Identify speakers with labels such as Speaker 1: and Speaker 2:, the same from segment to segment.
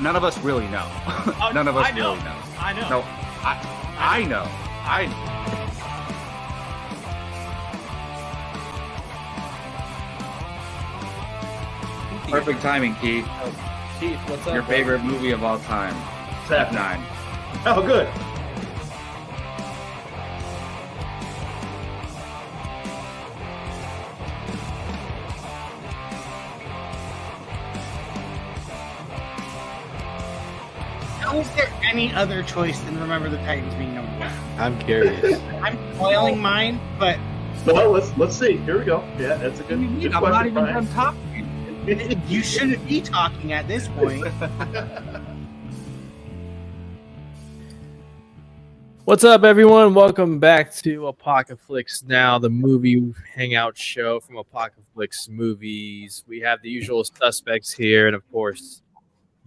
Speaker 1: none of us really know. None of us really know.
Speaker 2: I know.
Speaker 1: No, I know. Perfect timing, Keith.
Speaker 3: Keith, what's up?
Speaker 1: Your favorite movie of all time. F9.
Speaker 2: Oh, good.
Speaker 4: How is there any other choice than Remember the Titans being number one?
Speaker 3: I'm curious.
Speaker 4: I'm spoiling mine, but
Speaker 2: Well, let's see. Here we go. Yeah, that's a good
Speaker 1: I'm
Speaker 2: question,
Speaker 1: not even
Speaker 2: Brian.
Speaker 1: done talking.
Speaker 4: you shouldn't be talking at this point.
Speaker 3: What's up, everyone? Welcome back to Apocaflix Now, the movie hangout show from Apocaflix Movies. We have the usual suspects here, and of course,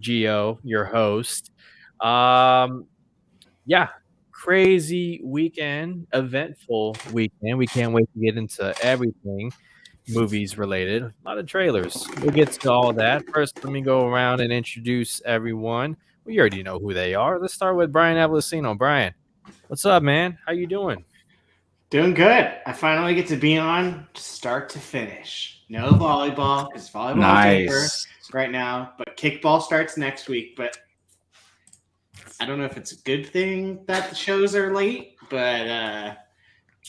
Speaker 3: Gio, your host. Crazy weekend, eventful weekend. We can't wait to get into everything movies related. A lot of trailers. We'll get to all that. First, let me go around and introduce everyone. We already know who they are. Let's start with Brian Avellino. Brian, what's up, man? How you doing?
Speaker 5: Doing good. I finally get to be on start to finish. No volleyball because volleyball is over right now, but kickball starts next week. But I don't know if it's a good thing that the shows are late, but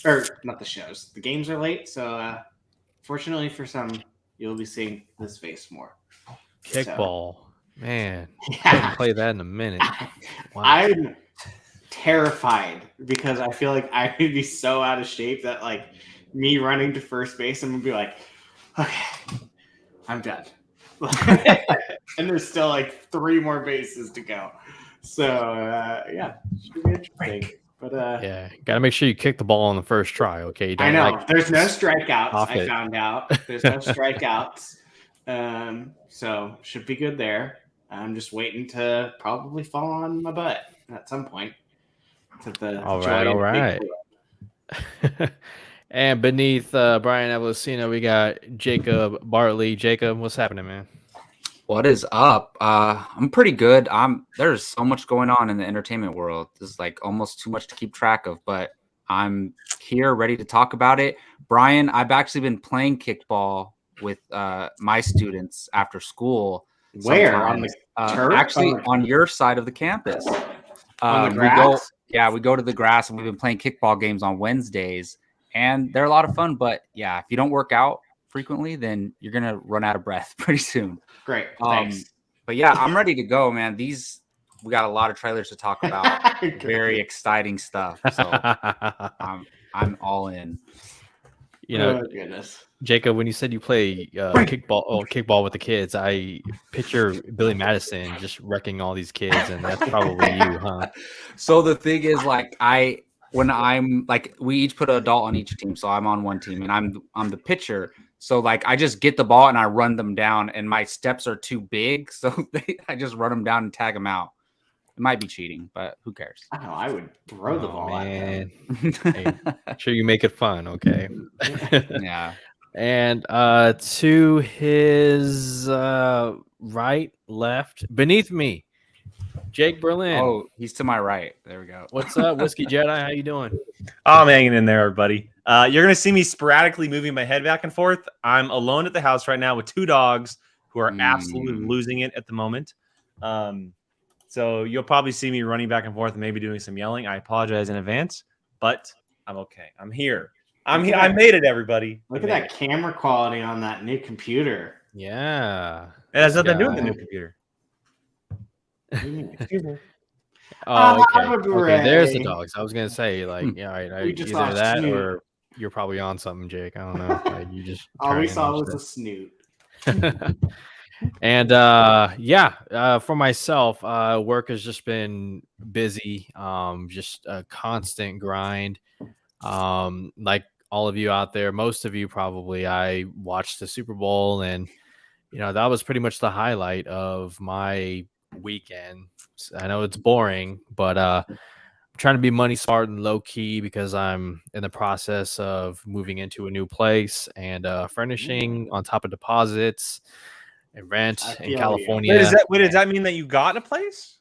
Speaker 5: or not the shows, the games are late. So fortunately for some, you'll be seeing this face more.
Speaker 3: Kickball, man. I
Speaker 5: Yeah.
Speaker 3: haven't played that in a minute. Wow.
Speaker 5: I'm terrified because I feel like I would be so out of shape that like me running to first base, I'm gonna be like, okay, I'm done. And there's still like 3 more bases to go. So yeah, should be interesting. But
Speaker 3: Yeah, gotta make sure you kick the ball on the first try. Okay,
Speaker 5: I know
Speaker 3: like,
Speaker 5: there's no strikeouts.
Speaker 3: off
Speaker 5: I
Speaker 3: it.
Speaker 5: found out there's no strikeouts. So should be good there. I'm just waiting to probably fall on my butt at some point.
Speaker 3: All right. And beneath Brian Avellino, we got Jacob Bartley. Jacob, what's happening, man?
Speaker 1: What is up? I'm pretty good. There's so much going on in the entertainment world. This is like almost too much to keep track of, but I'm here ready to talk about it. Brian, I've actually been playing kickball with my students after school.
Speaker 5: Where? On the turf?
Speaker 1: Actually on your side of the campus.
Speaker 5: On the grass?
Speaker 1: We go to the grass, and we've been playing kickball games on Wednesdays, and they're a lot of fun. But yeah, if you don't work out frequently, then you're gonna run out of breath pretty soon.
Speaker 5: Great. Thanks.
Speaker 1: But yeah, I'm ready to go, man. We got a lot of trailers to talk about. Very exciting stuff. So I'm all in.
Speaker 3: You know,
Speaker 5: oh, goodness.
Speaker 3: Jacob, when you said you play kickball with the kids, I picture Billy Madison just wrecking all these kids, and that's probably you, huh?
Speaker 1: So the thing is, like, when I'm like, we each put an adult on each team, so I'm on one team, and I'm the pitcher. So like, I just get the ball and I run them down, and my steps are too big, so I just run them down and tag them out. It might be cheating, but who cares?
Speaker 5: I don't know. I would throw the ball
Speaker 3: man. Hey, make sure you make it fun, okay?
Speaker 1: Yeah.
Speaker 3: And to his right, left, beneath me, Jake Berlin.
Speaker 1: Oh, he's to my right. There we go.
Speaker 3: What's up, Whiskey Jedi? How you doing?
Speaker 6: I'm hanging in there, everybody. You're going to see me sporadically moving my head back and forth. I'm alone at the house right now with 2 dogs who are absolutely losing it at the moment. So you'll probably see me running back and forth and maybe doing some yelling. I apologize in advance, but I'm okay. I'm here. I'm here. I made it, everybody.
Speaker 5: Look at that camera quality on that new computer.
Speaker 3: Yeah.
Speaker 6: It has nothing to do with the new computer.
Speaker 5: Excuse me.
Speaker 3: Oh,
Speaker 5: I'm
Speaker 3: okay.
Speaker 5: a
Speaker 3: Okay, there's the
Speaker 5: Bray.
Speaker 3: dogs. I was gonna say, like, yeah, right,
Speaker 5: We just
Speaker 3: either
Speaker 5: lost
Speaker 3: that
Speaker 5: Snoop.
Speaker 3: or you're probably on something, Jake. I don't know. Like, you just
Speaker 5: All we
Speaker 3: trying
Speaker 5: saw
Speaker 3: and
Speaker 5: was a
Speaker 3: shit.
Speaker 5: snoot.
Speaker 3: And for myself, work has just been busy. Just a constant grind. Like all of you out there, most of you probably, I watched the Super Bowl, and that was pretty much the highlight of my weekend. I know it's boring, but I'm trying to be money smart and low key because I'm in the process of moving into a new place and furnishing on top of deposits. rent
Speaker 5: I
Speaker 3: in
Speaker 5: feel you.
Speaker 3: California.
Speaker 6: Does that mean that you got a place?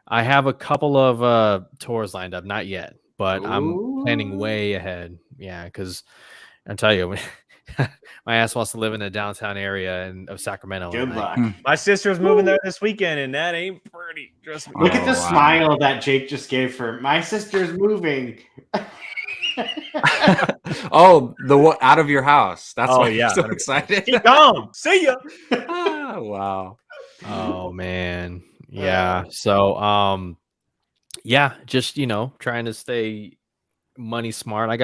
Speaker 3: I have a couple of tours lined up, not yet, but I'm planning
Speaker 5: Ooh.
Speaker 3: way ahead. Yeah, because I tell you, my ass wants to live in the downtown area of Sacramento.
Speaker 5: Good
Speaker 3: and
Speaker 5: luck.
Speaker 6: My sister's moving there this weekend, and that ain't pretty. Trust me.
Speaker 5: Look at the
Speaker 1: Oh, wow.
Speaker 5: smile that Jake just gave for my sister's moving.
Speaker 1: Oh, out of your house. That's
Speaker 6: Oh,
Speaker 1: why
Speaker 6: yeah,
Speaker 1: you're so
Speaker 6: 100%.
Speaker 1: excited.
Speaker 6: Keep going. See ya.
Speaker 1: Ah, wow.
Speaker 3: Oh man, yeah. So yeah, just trying to stay money smart.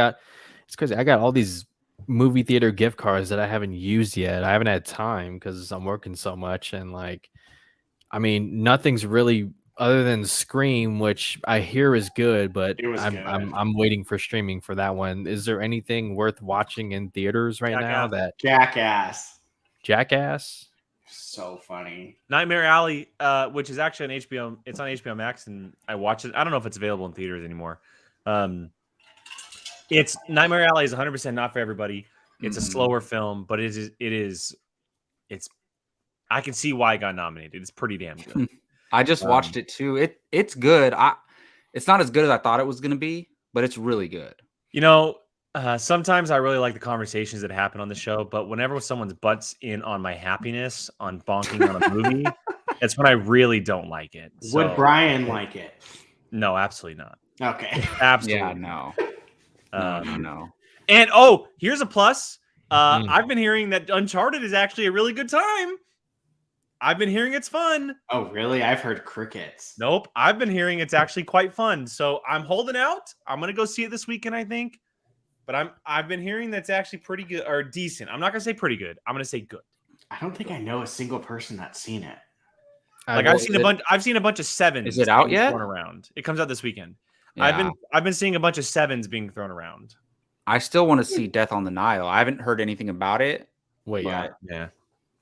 Speaker 3: It's crazy. I got all these movie theater gift cards that I haven't used yet. I haven't had time because I'm working so much, and I mean, nothing's really other than Scream, which I hear is good, but
Speaker 5: It was good.
Speaker 3: I'm waiting for streaming for that one. Is there anything worth watching in theaters right now? That
Speaker 5: Jackass.
Speaker 3: Jackass?
Speaker 5: So funny.
Speaker 6: Nightmare Alley, which is actually on HBO. It's on HBO Max, and I watched it. I don't know if it's available in theaters anymore. It's Nightmare Alley is 100% not for everybody. It's a slower film, but it's. I can see why it got nominated. It's pretty damn good.
Speaker 1: I just watched it too. It's good. It's not as good as I thought it was going to be, but it's really good.
Speaker 6: Sometimes I really like the conversations that happen on the show, but whenever someone's butts in on my happiness on bonking on a movie, that's when I really don't like it. So,
Speaker 5: Would Brian like it?
Speaker 6: No, absolutely not.
Speaker 5: Okay.
Speaker 6: Absolutely.
Speaker 1: Yeah, no. No.
Speaker 6: And here's a plus. I've been hearing that Uncharted is actually a really good time. I've been hearing it's fun.
Speaker 5: Oh, really? I've heard crickets.
Speaker 6: Nope. I've been hearing it's actually quite fun. So I'm holding out. I'm gonna go see it this weekend, I think. But I've been hearing that's actually pretty good or decent. I'm not gonna say pretty good. I'm gonna say good.
Speaker 5: I don't think I know a single person that's seen it.
Speaker 6: I've seen a bunch of sevens.
Speaker 1: Is it out yet?
Speaker 6: Thrown around. It comes out this weekend.
Speaker 1: Yeah.
Speaker 6: I've been seeing a bunch of sevens being thrown around.
Speaker 1: I still want to see Death on the Nile. I haven't heard anything about it.
Speaker 3: Wait,
Speaker 1: but
Speaker 6: Yeah.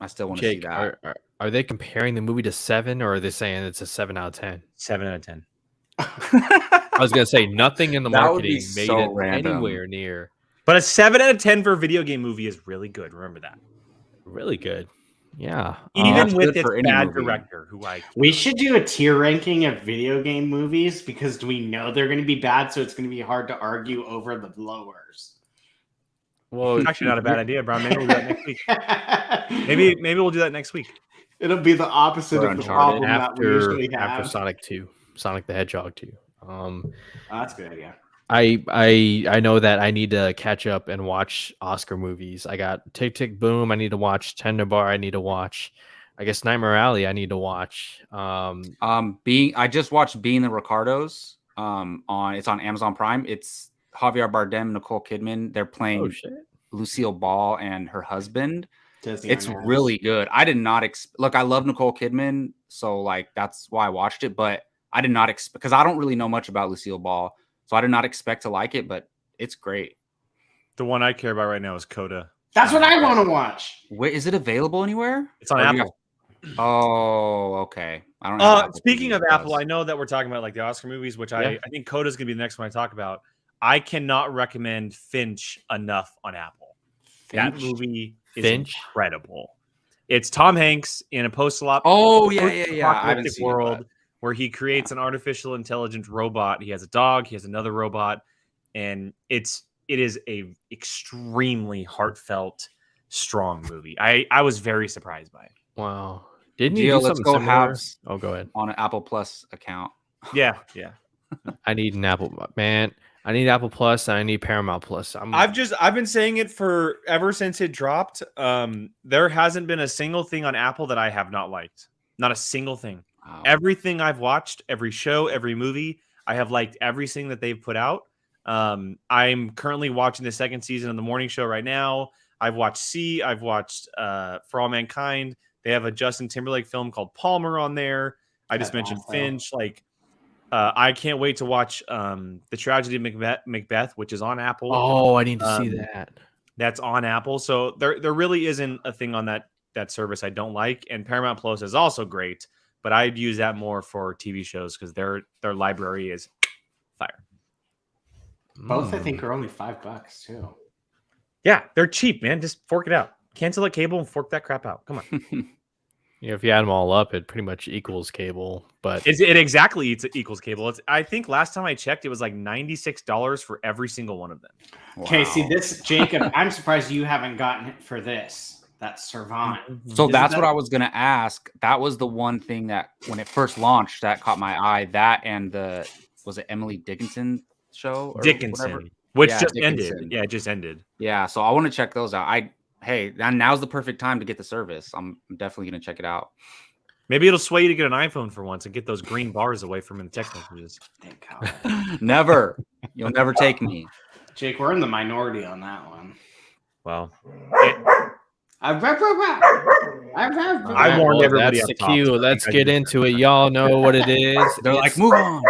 Speaker 1: I still want to see
Speaker 3: Jake,
Speaker 1: that.
Speaker 3: are they comparing the movie to 7, or are they saying it's a 7 out of 10?
Speaker 6: 7 out of 10.
Speaker 3: I was gonna say nothing in the
Speaker 1: That would be
Speaker 3: marketing made
Speaker 1: so
Speaker 3: it
Speaker 1: random.
Speaker 3: anywhere near
Speaker 6: But a 7 out of 10 for a video game movie is really good. Remember that.
Speaker 3: really good. Yeah.
Speaker 6: Even
Speaker 1: that's
Speaker 6: with
Speaker 1: good
Speaker 6: its
Speaker 1: for any
Speaker 6: bad
Speaker 1: movie.
Speaker 6: director, who
Speaker 5: We should do a tier ranking of video game movies because we know they're going to be bad, so it's going to be hard to argue over the lowers.
Speaker 3: Well,
Speaker 6: it's actually not a bad idea, Brian. Maybe we'll do that next week. Maybe we'll do that next week.
Speaker 5: It'll be the opposite
Speaker 1: Or
Speaker 5: of the
Speaker 1: Uncharted.
Speaker 5: problem that we usually have.
Speaker 3: after Sonic 2, Sonic the Hedgehog 2.
Speaker 5: Oh, that's a good idea.
Speaker 3: I know that I need to catch up and watch Oscar movies. I got Tick Tick Boom. I need to watch Tender Bar. I need to watch. I guess Nightmare Alley. I need to watch.
Speaker 1: I just watched Being the Ricardos. It's on Amazon Prime. It's Javier Bardem, Nicole Kidman. They're playing Lucille Ball and her husband. It's really good. I did not look. I love Nicole Kidman, so that's why I watched it. But I did not expect because I don't really know much about Lucille Ball. So I did not expect to like it, but it's great.
Speaker 6: The one I care about right now is Coda.
Speaker 5: That's what I want to watch.
Speaker 1: Wait, is it available anywhere?
Speaker 6: It's on Apple.
Speaker 1: Oh, okay. I don't know.
Speaker 6: Speaking of Apple, I know that we're talking about the Oscar movies, which I think Coda is going to be the next one I talk about. I cannot recommend Finch enough on Apple. That movie is incredible. It's Tom Hanks in a post-apocalyptic
Speaker 1: I haven't seen
Speaker 6: world where he creates an artificial intelligence robot. He has a dog. He has another robot, and it is a extremely heartfelt, strong movie. I was very surprised by it.
Speaker 3: Wow! Didn't you do something similar? Oh, go ahead.
Speaker 1: On an Apple Plus account.
Speaker 6: Yeah.
Speaker 3: I need an Apple, man. I need Apple Plus. And I need Paramount Plus.
Speaker 6: I've been saying it ever since it dropped. There hasn't been a single thing on Apple that I have not liked. Not a single thing. Wow. Everything I've watched, every show, every movie, I have liked everything that they've put out. I'm currently watching the second season of The Morning Show right now. I've watched C. I've watched For All Mankind. They have a Justin Timberlake film called Palmer on there. I just mentioned Finch. I can't wait to watch The Tragedy of Macbeth, which is on Apple.
Speaker 3: Oh, I need to see that.
Speaker 6: That's on Apple. So there really isn't a thing on that service I don't like. And Paramount Plus is also great, but I'd use that more for TV shows because their library is fire.
Speaker 5: Both I think are only $5 too.
Speaker 6: Yeah, they're cheap, man. Just fork it out. Cancel that cable and fork that crap out. Come on.
Speaker 3: If you add them all up, it pretty much equals cable. But
Speaker 6: It exactly equals cable. I think last time I checked, it was like $96 for every single one of them.
Speaker 5: Okay, see
Speaker 1: Wow.
Speaker 5: this, Jacob. I'm surprised you haven't gotten it for this. That's Servant.
Speaker 1: So
Speaker 5: Isn't
Speaker 1: that's
Speaker 5: that-
Speaker 1: what I was gonna ask. That was the one thing that when it first launched that caught my eye. That and was it Emily Dickinson show or
Speaker 6: Dickinson,
Speaker 1: whatever?
Speaker 6: which
Speaker 1: Yeah,
Speaker 6: just
Speaker 1: Dickinson.
Speaker 6: ended. Yeah, it just ended.
Speaker 1: Yeah, so I want to check those out. Hey, now's the perfect time to get the service. I'm definitely gonna check it out.
Speaker 6: Maybe it'll sway you to get an iPhone for once and get those green bars away from the text messages.
Speaker 5: Thank God.
Speaker 1: Never. You'll never take me.
Speaker 5: Jake, we're in the minority on that one.
Speaker 6: Well,
Speaker 5: I
Speaker 6: warned everybody
Speaker 3: That's
Speaker 6: up
Speaker 3: the
Speaker 6: top,
Speaker 3: cue.
Speaker 6: so I
Speaker 3: Let's
Speaker 6: think I
Speaker 3: get
Speaker 6: did
Speaker 3: into it. Y'all know what it is.
Speaker 1: They're like,
Speaker 3: It's
Speaker 1: move on.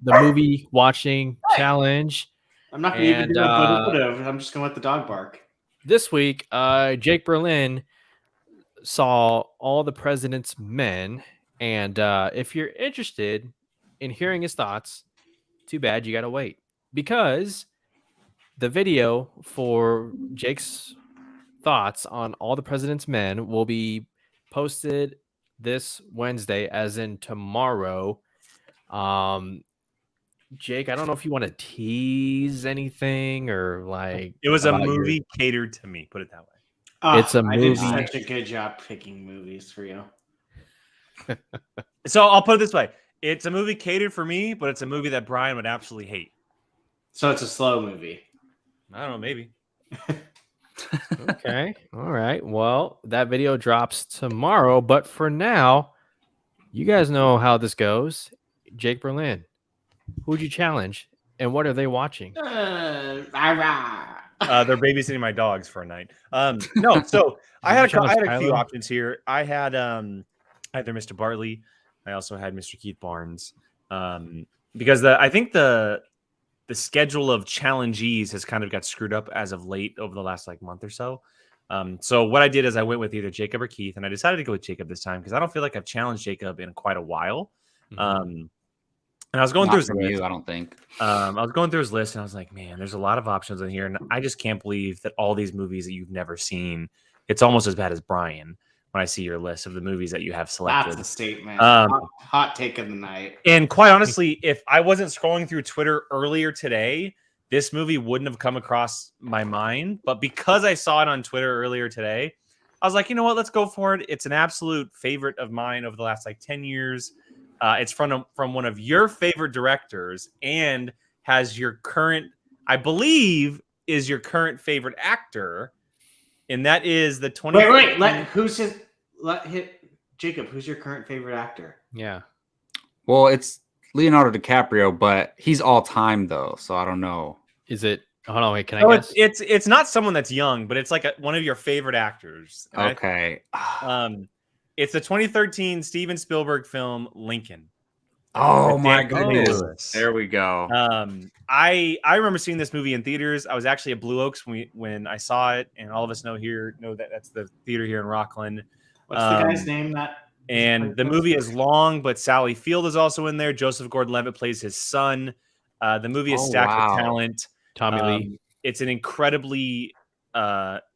Speaker 3: the movie watching challenge.
Speaker 5: I'm not going to even
Speaker 3: And,
Speaker 5: do a I'm just going to let the dog bark.
Speaker 3: This week, Jake Berlin saw All the President's Men. And if you're interested in hearing his thoughts, too bad you got to wait. Because the video for Jake's thoughts on All the President's Men will be posted this Wednesday, as in tomorrow. Jake, I don't know if you want to tease anything or like.
Speaker 6: it was a
Speaker 3: about your-
Speaker 6: movie catered to me. Put it that way.
Speaker 3: It's a
Speaker 5: I did
Speaker 3: movie.
Speaker 5: such a good job picking movies for you.
Speaker 6: So I'll put it this way: it's a movie catered for me, but it's a movie that Brian would absolutely hate.
Speaker 5: So it's a slow movie.
Speaker 6: I don't know, maybe.
Speaker 3: Okay. All right. Well, that video drops tomorrow, but for now, you guys know how this goes. Jake Berlin, who'd you challenge, and what are they watching?
Speaker 6: They're babysitting my dogs for a night. No, so I had a few options here. I had either Mr. Bartley. I also had Mr. Keith Barnes. Because I think the schedule of challengees has kind of got screwed up as of late over the last like month or so. So what I did is I went with either Jacob or Keith, and I decided to go with Jacob this time because I don't feel like I've challenged Jacob in quite a while. And I was going through his list.
Speaker 1: I don't think.
Speaker 6: I was going through his list, and I was like, man, there's a lot of options in here, and I just can't believe that all these movies that you've never seen, it's almost as bad as Brian when I see your list of the movies that you have selected.
Speaker 5: That's a statement.
Speaker 6: Um,
Speaker 5: hot take of the night.
Speaker 6: And quite honestly, if I wasn't scrolling through Twitter earlier today, this movie wouldn't have come across my mind. But because I saw it on Twitter earlier today, I was like, you know what? Let's go for it. It's an absolute favorite of mine over the last like 10 years. It's from one of your favorite directors and has your current, I believe, is your current favorite actor. And that is the 20.
Speaker 5: Jacob, who's your current favorite actor?
Speaker 3: Yeah.
Speaker 1: Well, it's Leonardo DiCaprio, but he's all time though, so I don't know.
Speaker 3: Is it? Hold on, wait. Can I guess?
Speaker 6: It's not someone that's young, but it's like one of your favorite actors.
Speaker 1: Okay.
Speaker 6: It's the 2013 Steven Spielberg film Lincoln.
Speaker 1: Oh my
Speaker 6: Daniel
Speaker 1: goodness!
Speaker 6: Day-Lewis.
Speaker 1: There we go.
Speaker 6: I remember seeing this movie in theaters. I was actually at Blue Oaks when I saw it, and all of us know that that's the theater here in Rockland.
Speaker 5: What's the guy's name?
Speaker 6: And the movie is long, but Sally Field is also in there. Joseph Gordon-Levitt plays his son. The movie is stacked with talent.
Speaker 3: Tommy Lee.
Speaker 6: It's an incredibly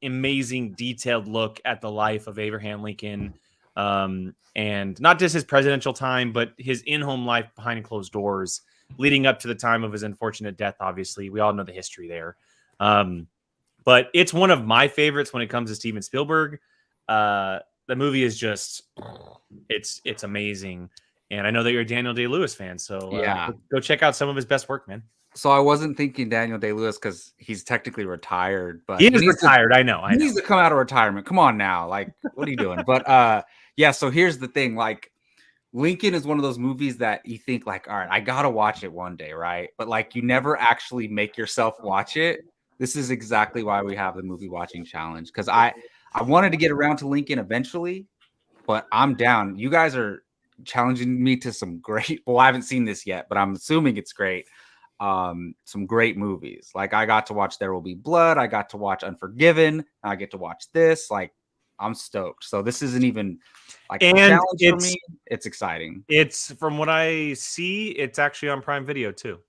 Speaker 6: amazing, detailed look at the life of Abraham Lincoln. And not just his presidential time, but his in-home life behind closed doors leading up to the time of his unfortunate death. Obviously, we all know the history there. But it's one of my favorites when it comes to Steven Spielberg. The movie is just, it's amazing. And I know that you're a Daniel Day-Lewis fan. So
Speaker 1: yeah,
Speaker 6: go check out some of his best work, man.
Speaker 1: So I wasn't thinking Daniel Day-Lewis because he's technically retired, but
Speaker 6: he is retired. I know.
Speaker 1: He needs to come out of retirement. Come on now. Like, what are you doing? But yeah, so here's the thing. Like, Lincoln is one of those movies that you think like, all right, I got to watch it one day, right? But like, you never actually make yourself watch it. This is exactly why we have the movie watching challenge. Because I wanted to get around to Lincoln eventually, but I'm down. You guys are challenging me to some great, well, I haven't seen this yet, but I'm assuming it's great. Some great movies. Like I got to watch There Will Be Blood. I got to watch Unforgiven. I get to watch this. Like I'm stoked. So this isn't even like a challenge for me. It's exciting.
Speaker 6: It's from what I see, it's actually on Prime Video too.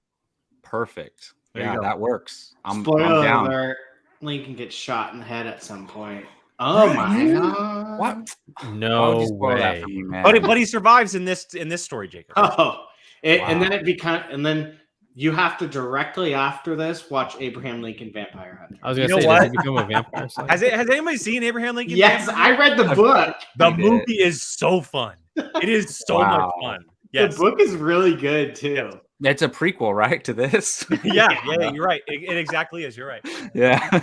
Speaker 1: Perfect.
Speaker 6: There
Speaker 1: yeah, that works. I'm
Speaker 5: Spoiler
Speaker 1: down.
Speaker 5: alert, Lincoln gets shot in the head at some point. Oh my god!
Speaker 1: What? Why would
Speaker 3: No
Speaker 1: you spoil that for
Speaker 3: way.
Speaker 1: me, man?
Speaker 6: But he survives in this story, Jacob.
Speaker 5: Oh, and then
Speaker 1: Wow.
Speaker 5: it becomes, and then you have to directly after this watch Abraham Lincoln Vampire Hunter.
Speaker 3: I was
Speaker 6: You
Speaker 3: gonna
Speaker 6: know
Speaker 3: say,
Speaker 6: what?
Speaker 3: does he become a vampire?
Speaker 6: Has anybody seen Abraham Lincoln?
Speaker 5: Yes,
Speaker 6: Vampire?
Speaker 5: I read the book.
Speaker 6: The
Speaker 1: did.
Speaker 6: movie is so fun. It is so much
Speaker 1: Wow.
Speaker 6: fun. Yes.
Speaker 5: The book is really good too.
Speaker 6: Yes.
Speaker 1: It's a prequel, right, to this?
Speaker 6: Yeah, you're right. It exactly is. You're right.
Speaker 1: Yeah.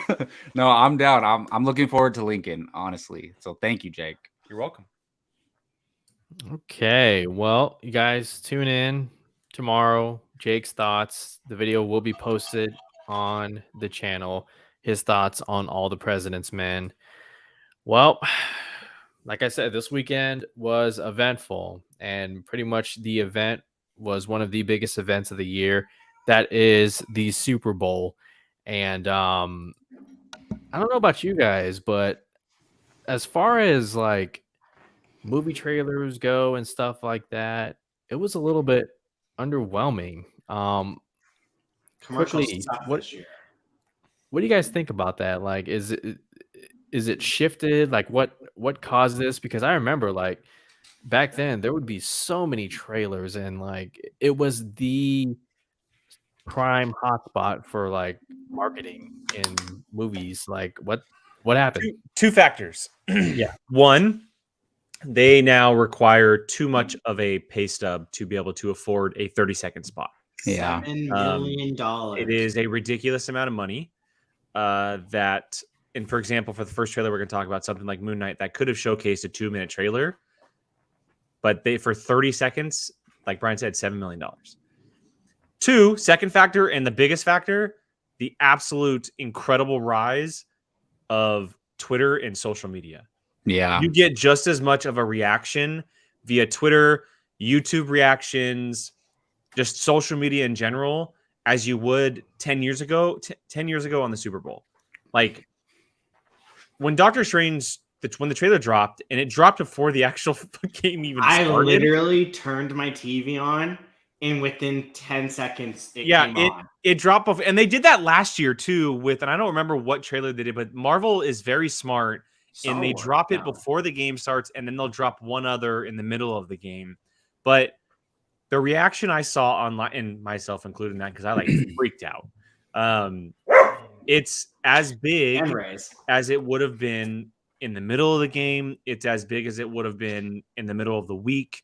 Speaker 1: No, I'm down. I'm looking forward to Lincoln, honestly. So thank you, Jake.
Speaker 6: You're welcome.
Speaker 3: Okay, well, you guys tune in tomorrow. Jake's thoughts. The video will be posted on the channel. His thoughts on all the President's Men. Well, like I said, this weekend was eventful, and pretty much the event was one of the biggest events of the year. That is the Super Bowl. And I don't know about you guys, but as far as like movie trailers go and stuff like that, it was a little bit underwhelming.
Speaker 5: Commercials
Speaker 3: Quickly,
Speaker 5: suck
Speaker 3: what
Speaker 5: this year.
Speaker 3: what do you guys think about that? Like, is it shifted? Like, what caused this? Because I remember, like, back then there would be so many trailers, and like it was the prime hotspot for like marketing in movies. Like, what happened?
Speaker 6: Two factors.
Speaker 3: Yeah.
Speaker 6: One, they now require too much of a pay stub to be able to afford a 30-second spot.
Speaker 1: Yeah.
Speaker 5: $7 million.
Speaker 6: It is a ridiculous amount of money. That, and for example, for the first trailer, we're going to talk about something like Moon Knight that could have showcased a 2-minute trailer, but they, for 30 seconds, like Brian said, $7 million. Two, second factor, and the biggest factor, the absolute incredible rise of Twitter and social media.
Speaker 1: Yeah.
Speaker 6: You get just as much of a reaction via Twitter, YouTube reactions, just social media in general, as you would 10 years ago, 10 years ago on the Super Bowl. Like when Doctor Strange, when the trailer dropped, and it dropped before the actual game even started.
Speaker 5: I literally turned my TV on, and within 10 seconds, it came on.
Speaker 6: It dropped off. And they did that last year too with, and I don't remember what trailer they did, but Marvel is very smart. And they drop it before the game starts, and then they'll drop one other in the middle of the game. But the reaction I saw online, and myself included in that, because I like freaked out. It's as big as it would have been in the middle of the game. It's as big as it would have been in the middle of the week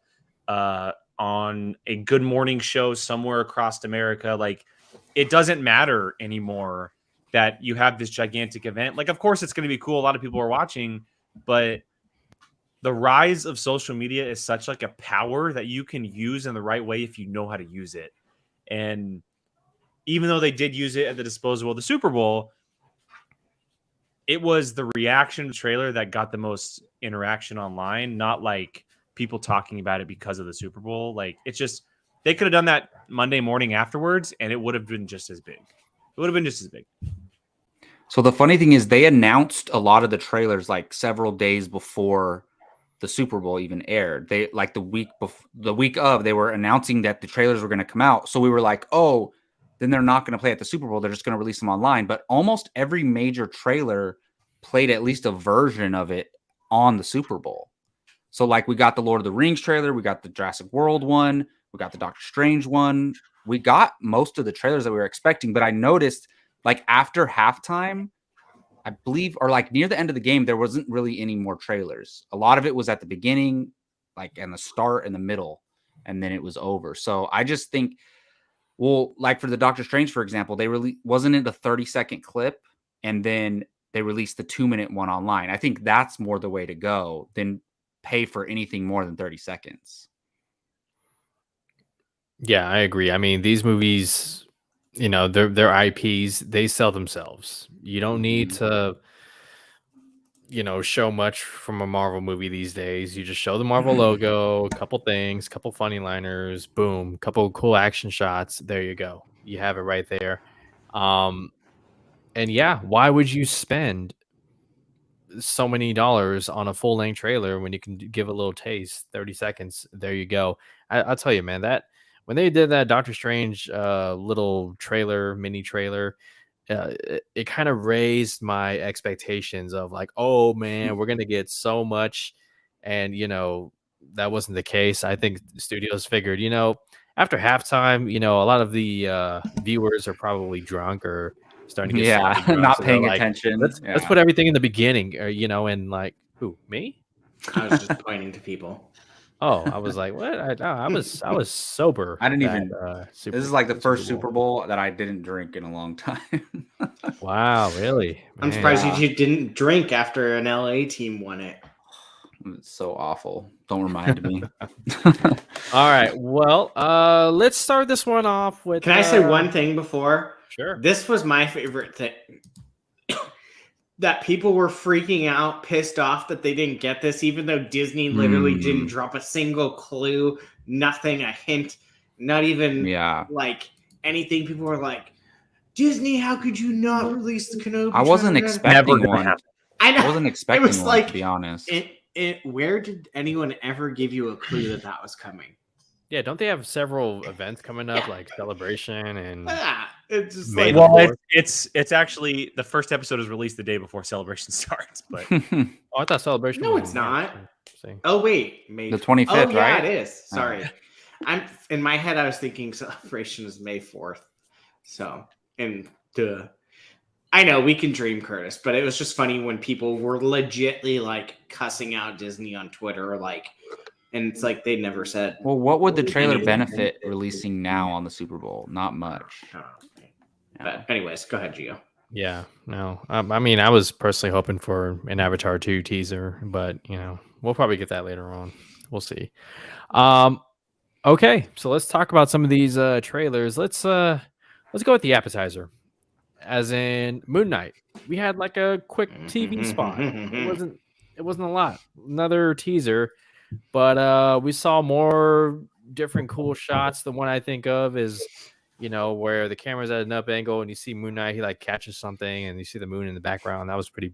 Speaker 6: on a Good Morning show somewhere across America. Like, it doesn't matter anymore that you have this gigantic event. Like, of course, it's going to be cool. A lot of people are watching, but the rise of social media is such like a power that you can use in the right way if you know how to use it. And even though they did use it at the disposal of the Super Bowl, it was the reaction trailer that got the most interaction online, not like people talking about it because of the Super Bowl. Like, it's just, they could have done that Monday morning afterwards, and it would have been just as big. It would have been just as big.
Speaker 1: So the funny thing is they announced a lot of the trailers like several days before the Super Bowl even aired. They like the week of, they were announcing that the trailers were going to come out. So we were like, oh, then they're not going to play at the Super Bowl. They're just going to release them online. But almost every major trailer played at least a version of it on the Super Bowl. So like we got the Lord of the Rings trailer, we got the Jurassic World one, we got the Doctor Strange one. We got most of the trailers that we were expecting, but I noticed like after halftime, I believe, or like near the end of the game, there wasn't really any more trailers. A lot of it was at the beginning, like and the start and the middle, and then it was over. So I just think, well, like for the Doctor Strange, for example, they really wasn't it a 30-second clip, and then they released the 2-minute one online. I think that's more the way to go than pay for anything more than 30 seconds.
Speaker 3: Yeah, I agree. I mean, these movies, you know, they're IPs, they sell themselves. You don't need to, you know, show much from a Marvel movie these days. You just show the Marvel logo, a couple things, couple funny liners, boom, couple cool action shots. There you go. You have it right there. And yeah, why would you spend so many dollars on a full-length trailer when you can give a little taste? 30 seconds, there you go. I'll tell you, man, that when they did that Doctor Strange little trailer, mini trailer, it kind of raised my expectations of like, oh man, we're gonna get so much, and that wasn't the case. I think the studios figured, after halftime, a lot of the viewers are probably drunk or starting to get sloppy drunk,
Speaker 1: not
Speaker 3: so they're
Speaker 1: paying
Speaker 3: like,
Speaker 1: attention.
Speaker 3: let's put everything in the beginning, or and like, who, me?
Speaker 5: I was just pointing to people.
Speaker 3: Oh, I was like, what? I was sober.
Speaker 1: I didn't
Speaker 3: that,
Speaker 1: even.
Speaker 3: Super,
Speaker 1: This is like the first
Speaker 3: Super
Speaker 1: Super Bowl that I didn't drink in a long time.
Speaker 3: Wow, really?
Speaker 5: I'm
Speaker 3: Man.
Speaker 5: surprised you didn't drink after an LA team won it.
Speaker 1: It's so awful. Don't remind me.
Speaker 3: All right. Well, let's start this one off with.
Speaker 5: Can I say one thing before?
Speaker 3: Sure.
Speaker 5: This was my favorite thing. That people were freaking out, pissed off that they didn't get this, even though Disney literally didn't drop a single clue, nothing, a hint, not even like anything. People were like, Disney, how could you not release the Kenobi?
Speaker 1: I wasn't expecting one.
Speaker 5: I
Speaker 1: wasn't expecting one,
Speaker 5: like,
Speaker 1: to be honest.
Speaker 5: Where did anyone ever give you a clue that was coming?
Speaker 3: Yeah, don't they have several events coming up, like Celebration and?
Speaker 5: It's just
Speaker 3: May
Speaker 5: like,
Speaker 3: the
Speaker 6: it's actually the first episode is released the day before Celebration starts. But
Speaker 3: oh, I thought Celebration.
Speaker 5: No,
Speaker 3: was
Speaker 5: it's
Speaker 3: in March.
Speaker 5: not. Oh wait, May
Speaker 1: the 25th,
Speaker 5: oh, yeah,
Speaker 1: right?
Speaker 5: it is. Sorry, I'm in my head. I was thinking Celebration is May 4th. So I know we can dream, Curtis, but it was just funny when people were legitly like cussing out Disney on Twitter, like. And it's like they never said.
Speaker 1: Well, what would the trailer benefit releasing now on the Super Bowl? Not much.
Speaker 5: But anyways, go ahead, Gio.
Speaker 3: Yeah, no. I mean, I was personally hoping for an Avatar 2 teaser, but we'll probably get that later on. We'll see. Okay, so let's talk about some of these trailers. Let's go with the appetizer, as in Moon Knight. We had like a quick TV spot. It wasn't a lot. Another teaser. But we saw more different cool shots. The one I think of is, where the camera's at an up angle and you see Moon Knight, he like catches something and you see the moon in the background. That was pretty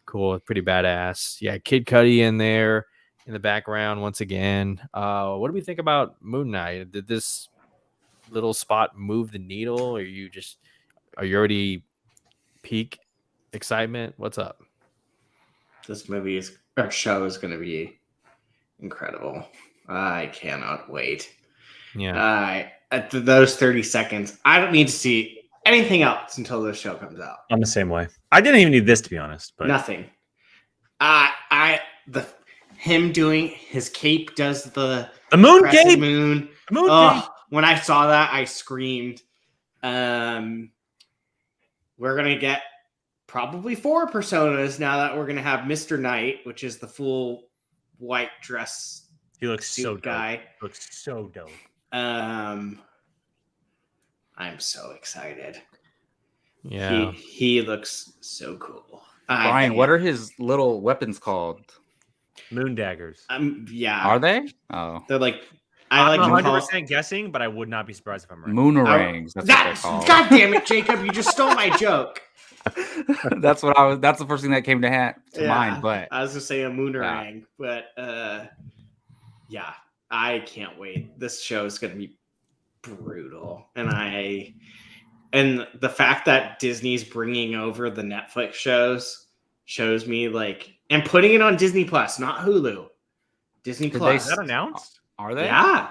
Speaker 3: cool, pretty badass. Yeah, Kid Cudi in there in the background once again. What do we think about Moon Knight? Did this little spot move the needle? Or are you already peak excitement? What's up?
Speaker 5: This show is going to be incredible. I cannot wait.
Speaker 3: Yeah.
Speaker 5: At those 30 seconds, I don't need to see anything else until the show comes out.
Speaker 6: I'm the same way. I didn't even need this, to be honest. But
Speaker 5: nothing. Him doing his cape does the
Speaker 6: moon cape.
Speaker 5: Moon.
Speaker 6: The moon cape.
Speaker 5: When I saw that, I screamed. We're gonna get probably 4 personas now that we're gonna have Mr. Knight, which is the full white dress.
Speaker 6: He looks so dope.
Speaker 5: Guy.
Speaker 6: Looks so dope.
Speaker 5: I'm so excited.
Speaker 3: Yeah.
Speaker 5: He looks so cool.
Speaker 1: Brian, what are his little weapons called?
Speaker 6: Moon daggers.
Speaker 5: Yeah.
Speaker 1: Are they? Oh.
Speaker 5: They're like
Speaker 6: I'm 100% guessing, but I would not be surprised if I'm right.
Speaker 1: Moonerangs. That's what they're called.
Speaker 5: God damn it, Jacob! You just stole my joke.
Speaker 1: That's the first thing that came to mind. But
Speaker 5: I was gonna say a moonerang, but yeah, I can't wait. This show is gonna be brutal, and the fact that Disney's bringing over the Netflix shows me like, and putting it on Disney Plus, not Hulu. Disney Plus.
Speaker 6: Is that announced?
Speaker 1: Are they?
Speaker 5: Yeah.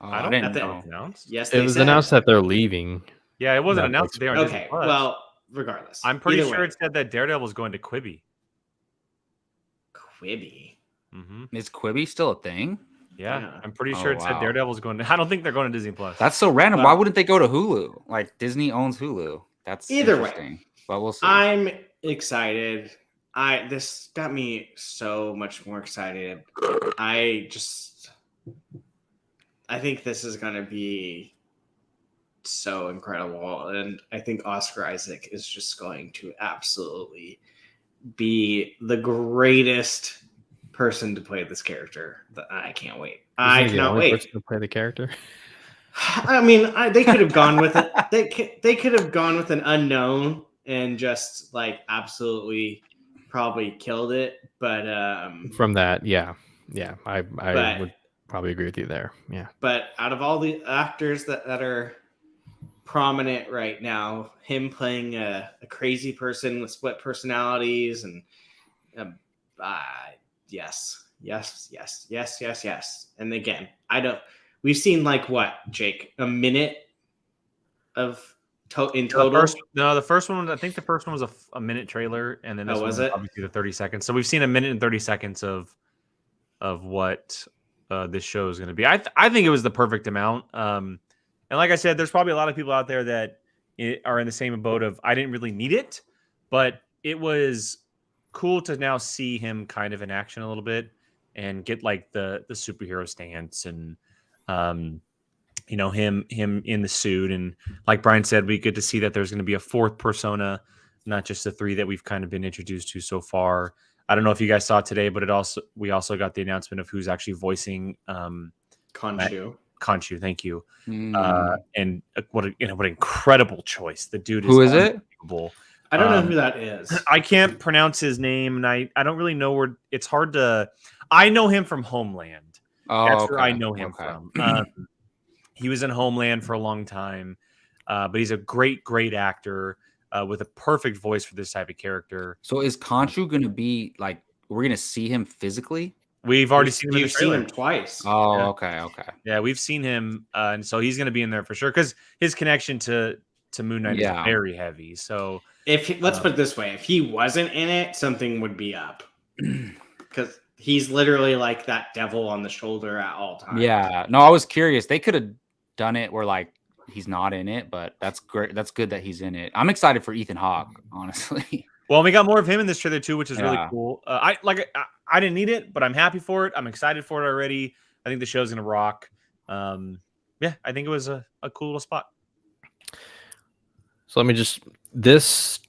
Speaker 6: I didn't know. Announced.
Speaker 5: Yes,
Speaker 3: it was announced that they're leaving.
Speaker 6: Yeah, it wasn't announced that they are on Disney Plus.
Speaker 5: Well, regardless,
Speaker 6: I'm pretty sure it said that Daredevil's going to Quibi.
Speaker 5: Quibi.
Speaker 6: Mm-hmm.
Speaker 1: Is Quibi still a thing?
Speaker 6: Yeah, I'm pretty sure it said Daredevil's going to. I don't think they're going to Disney Plus.
Speaker 1: That's so random. Why wouldn't they go to Hulu? Like Disney owns Hulu. That's
Speaker 5: either
Speaker 1: interesting.
Speaker 5: Way.
Speaker 1: But we'll see.
Speaker 5: I'm excited. This got me so much more excited. I think this is going to be so incredible. And I think Oscar Isaac is just going to absolutely be the greatest person to play this character. I can't wait. I cannot wait.
Speaker 3: Person to play the character.
Speaker 5: I mean, they could have gone with it. They could have gone with an unknown and just like absolutely probably killed it. But
Speaker 3: from that, yeah, I would probably agree with you there. Yeah.
Speaker 5: But out of all the actors that are prominent right now. Him playing a crazy person with split personalities, and yes. And again, we've seen like what, Jake, a minute of in total.
Speaker 6: The first one. I think the first one was a minute trailer, and then this one was obviously the 30 seconds. So we've seen a minute and 30 seconds of what this show is going to be. I think it was the perfect amount. And like I said, there's probably a lot of people out there that are in the same boat of I didn't really need it, but it was cool to now see him kind of in action a little bit and get like the superhero stance and him in the suit. And like Brian said, we get to see that there's going to be a fourth persona, not just the three that we've kind of been introduced to so far. I don't know if you guys saw it today, but we also got the announcement of who's actually voicing
Speaker 5: Khonshu.
Speaker 6: Khonshu, thank you. And what an incredible choice. The dude is
Speaker 1: who is it?
Speaker 5: I don't know who that is.
Speaker 6: I can't pronounce his name, and I don't really know where. It's hard to. I know him from Homeland. That's where I know him from. He was in Homeland for a long time, but he's a great actor with a perfect voice for this type of character.
Speaker 1: So is Khonshu going to be like? We're going to see him physically?
Speaker 6: We've already seen him.
Speaker 5: You've seen him twice.
Speaker 1: Oh,
Speaker 6: yeah.
Speaker 1: Okay.
Speaker 6: Yeah, we've seen him, and so he's going to be in there for sure because his connection to Moon Knight is very heavy. So
Speaker 5: let's put it this way: if he wasn't in it, something would be up because he's literally like that devil on the shoulder at all times.
Speaker 1: Yeah. No, I was curious. They could have done it where like he's not in it, but that's great. That's good that he's in it. I'm excited for Ethan Hawke, honestly.
Speaker 6: Well, we got more of him in this trailer too, which is really cool. I didn't need it, but I'm happy for it. I'm excited for it already. I think the show's gonna rock. I think it was a cool little spot.
Speaker 3: So this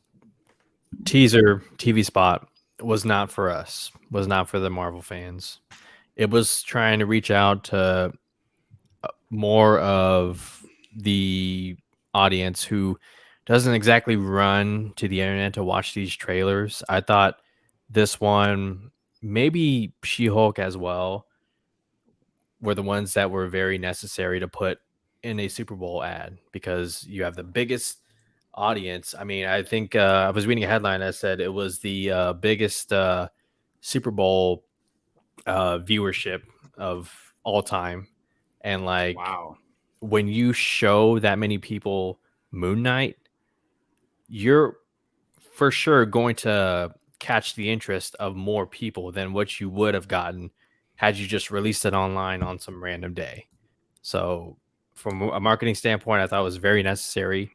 Speaker 3: teaser TV spot was not for us, was not for the Marvel fans. It was trying to reach out to more of the audience who doesn't exactly run to the internet to watch these trailers. I thought this one, maybe She-Hulk as well, were the ones that were very necessary to put in a Super Bowl ad because you have the biggest audience. I mean, I think I was reading a headline that said it was the biggest Super Bowl viewership of all time. And like,
Speaker 1: wow,
Speaker 3: when you show that many people Moon Knight, you're for sure going to catch the interest of more people than what you would have gotten had you just released it online on some random day. So from a marketing standpoint, I thought it was very necessary.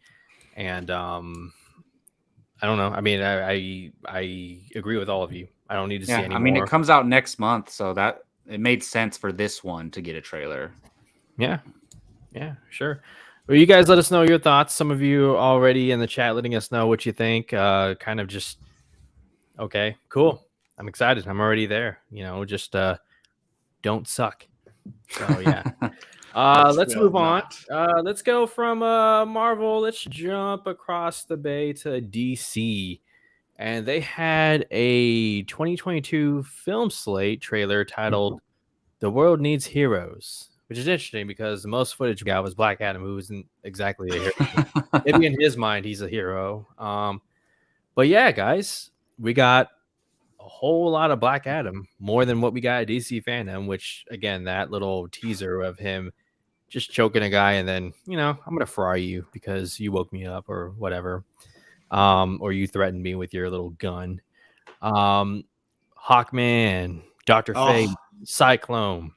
Speaker 3: And I don't know. I mean, I agree with all of you. I don't need to see any more.
Speaker 1: I mean, it comes out next month, so that it made sense for this one to get a trailer.
Speaker 3: Yeah, sure. Well, you guys let us know your thoughts. Some of you already in the chat letting us know what you think. Kind of just, okay, cool. I'm excited. I'm already there. Just don't suck. So, yeah. Let's move on. Let's go from Marvel. Let's jump across the bay to DC. And they had a 2022 film slate trailer titled The World Needs Heroes, which is interesting because the most footage we got was Black Adam, who isn't exactly a hero. Maybe in his mind, he's a hero. But yeah, guys, we got a whole lot of Black Adam, more than what we got at DC Fandom, which, again, that little teaser of him just choking a guy and then, I'm going to fry you because you woke me up or whatever. Or you threatened me with your little gun. Hawkman, Dr. Fate, Cyclone.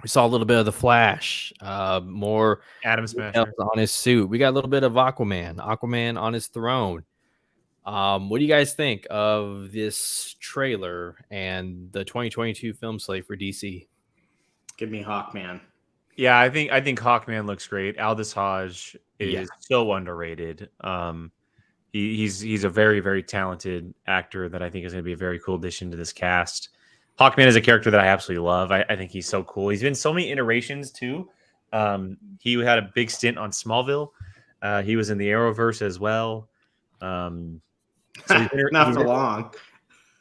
Speaker 3: We saw a little bit of the Flash, more
Speaker 6: Atom Smasher
Speaker 3: on his suit. We got a little bit of Aquaman on his throne. What do you guys think of this trailer and the 2022 film slate for DC?
Speaker 5: Give me Hawkman.
Speaker 6: Yeah, I think Hawkman looks great. Aldous Hodge is so underrated. He's a very, very talented actor that I think is going to be a very cool addition to this cast. Hawkman is a character that I absolutely love. I think he's so cool. He's been so many iterations too. He had a big stint on Smallville. He was in the Arrowverse as well. So
Speaker 5: not for long.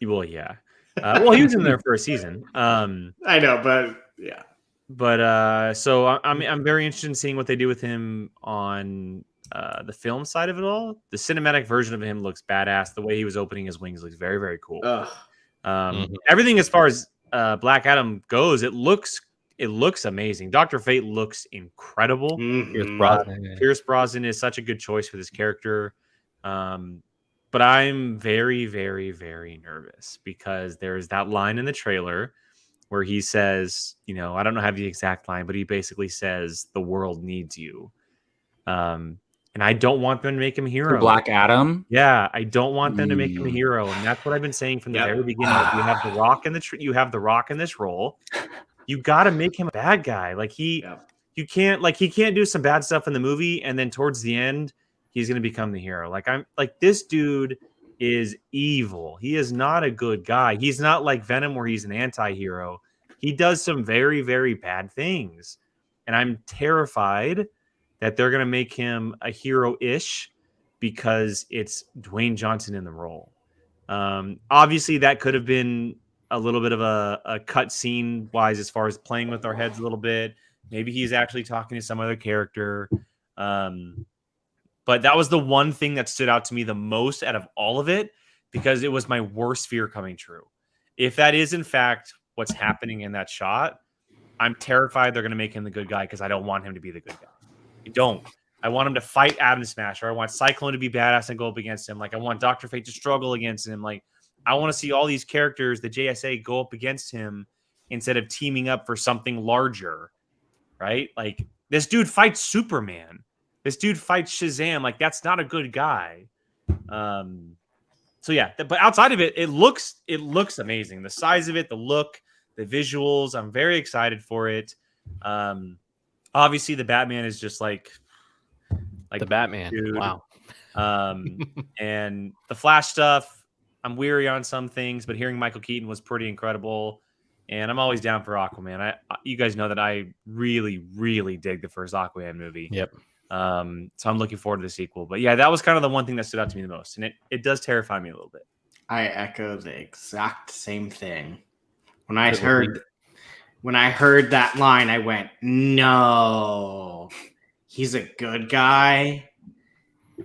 Speaker 6: Well, yeah. Well, he was in there for a season.
Speaker 5: I know, but yeah.
Speaker 6: But so I'm very interested in seeing what they do with him on the film side of it all. The cinematic version of him looks badass. The way he was opening his wings looks very, very cool. Everything as far as Black Adam goes, it looks amazing. Dr. Fate looks incredible. Pierce Brosnan is such a good choice for this character. But I'm very, very, very nervous because there's that line in the trailer where he says, I don't have the exact line, but he basically says the world needs you. And I don't want them to make him a hero.
Speaker 1: Black Adam?
Speaker 6: Yeah, I don't want them to make him a hero. And that's what I've been saying from the very beginning. You have The Rock in this role. You got to make him a bad guy. Like he can't do some bad stuff in the movie and then towards the end he's going to become the hero. This dude is evil. He is not a good guy. He's not like Venom where he's an anti-hero. He does some very, very bad things. And I'm terrified that they're going to make him a hero-ish because it's Dwayne Johnson in the role. Obviously, that could have been a little bit of a cut scene-wise as far as playing with our heads a little bit. Maybe he's actually talking to some other character. But that was the one thing that stood out to me the most out of all of it because it was my worst fear coming true. If that is, in fact, what's happening in that shot, I'm terrified they're going to make him the good guy because I don't want him to be the good guy. I don't. I want him to fight Atom Smasher. I want Cyclone to be badass and go up against him. I want Dr. Fate to struggle against him. I want to see all these characters, the JSA, go up against him instead of teaming up for something larger, right? This dude fights Superman. This dude fights Shazam. That's not a good guy. So yeah, but outside of it, it looks amazing. The size of it, the look, the visuals. I'm very excited for it. Obviously, the Batman is just like
Speaker 3: the Batman.
Speaker 6: Dude.
Speaker 3: Wow.
Speaker 6: And the Flash stuff, I'm weary on some things, but hearing Michael Keaton was pretty incredible. And I'm always down for Aquaman. You guys know that I really, really dig the first Aquaman movie.
Speaker 3: Yep.
Speaker 6: So I'm looking forward to the sequel. But yeah, that was kind of the one thing that stood out to me the most. And it does terrify me a little bit.
Speaker 5: I echo the exact same thing. When I heard that line, I went, no, he's a good guy.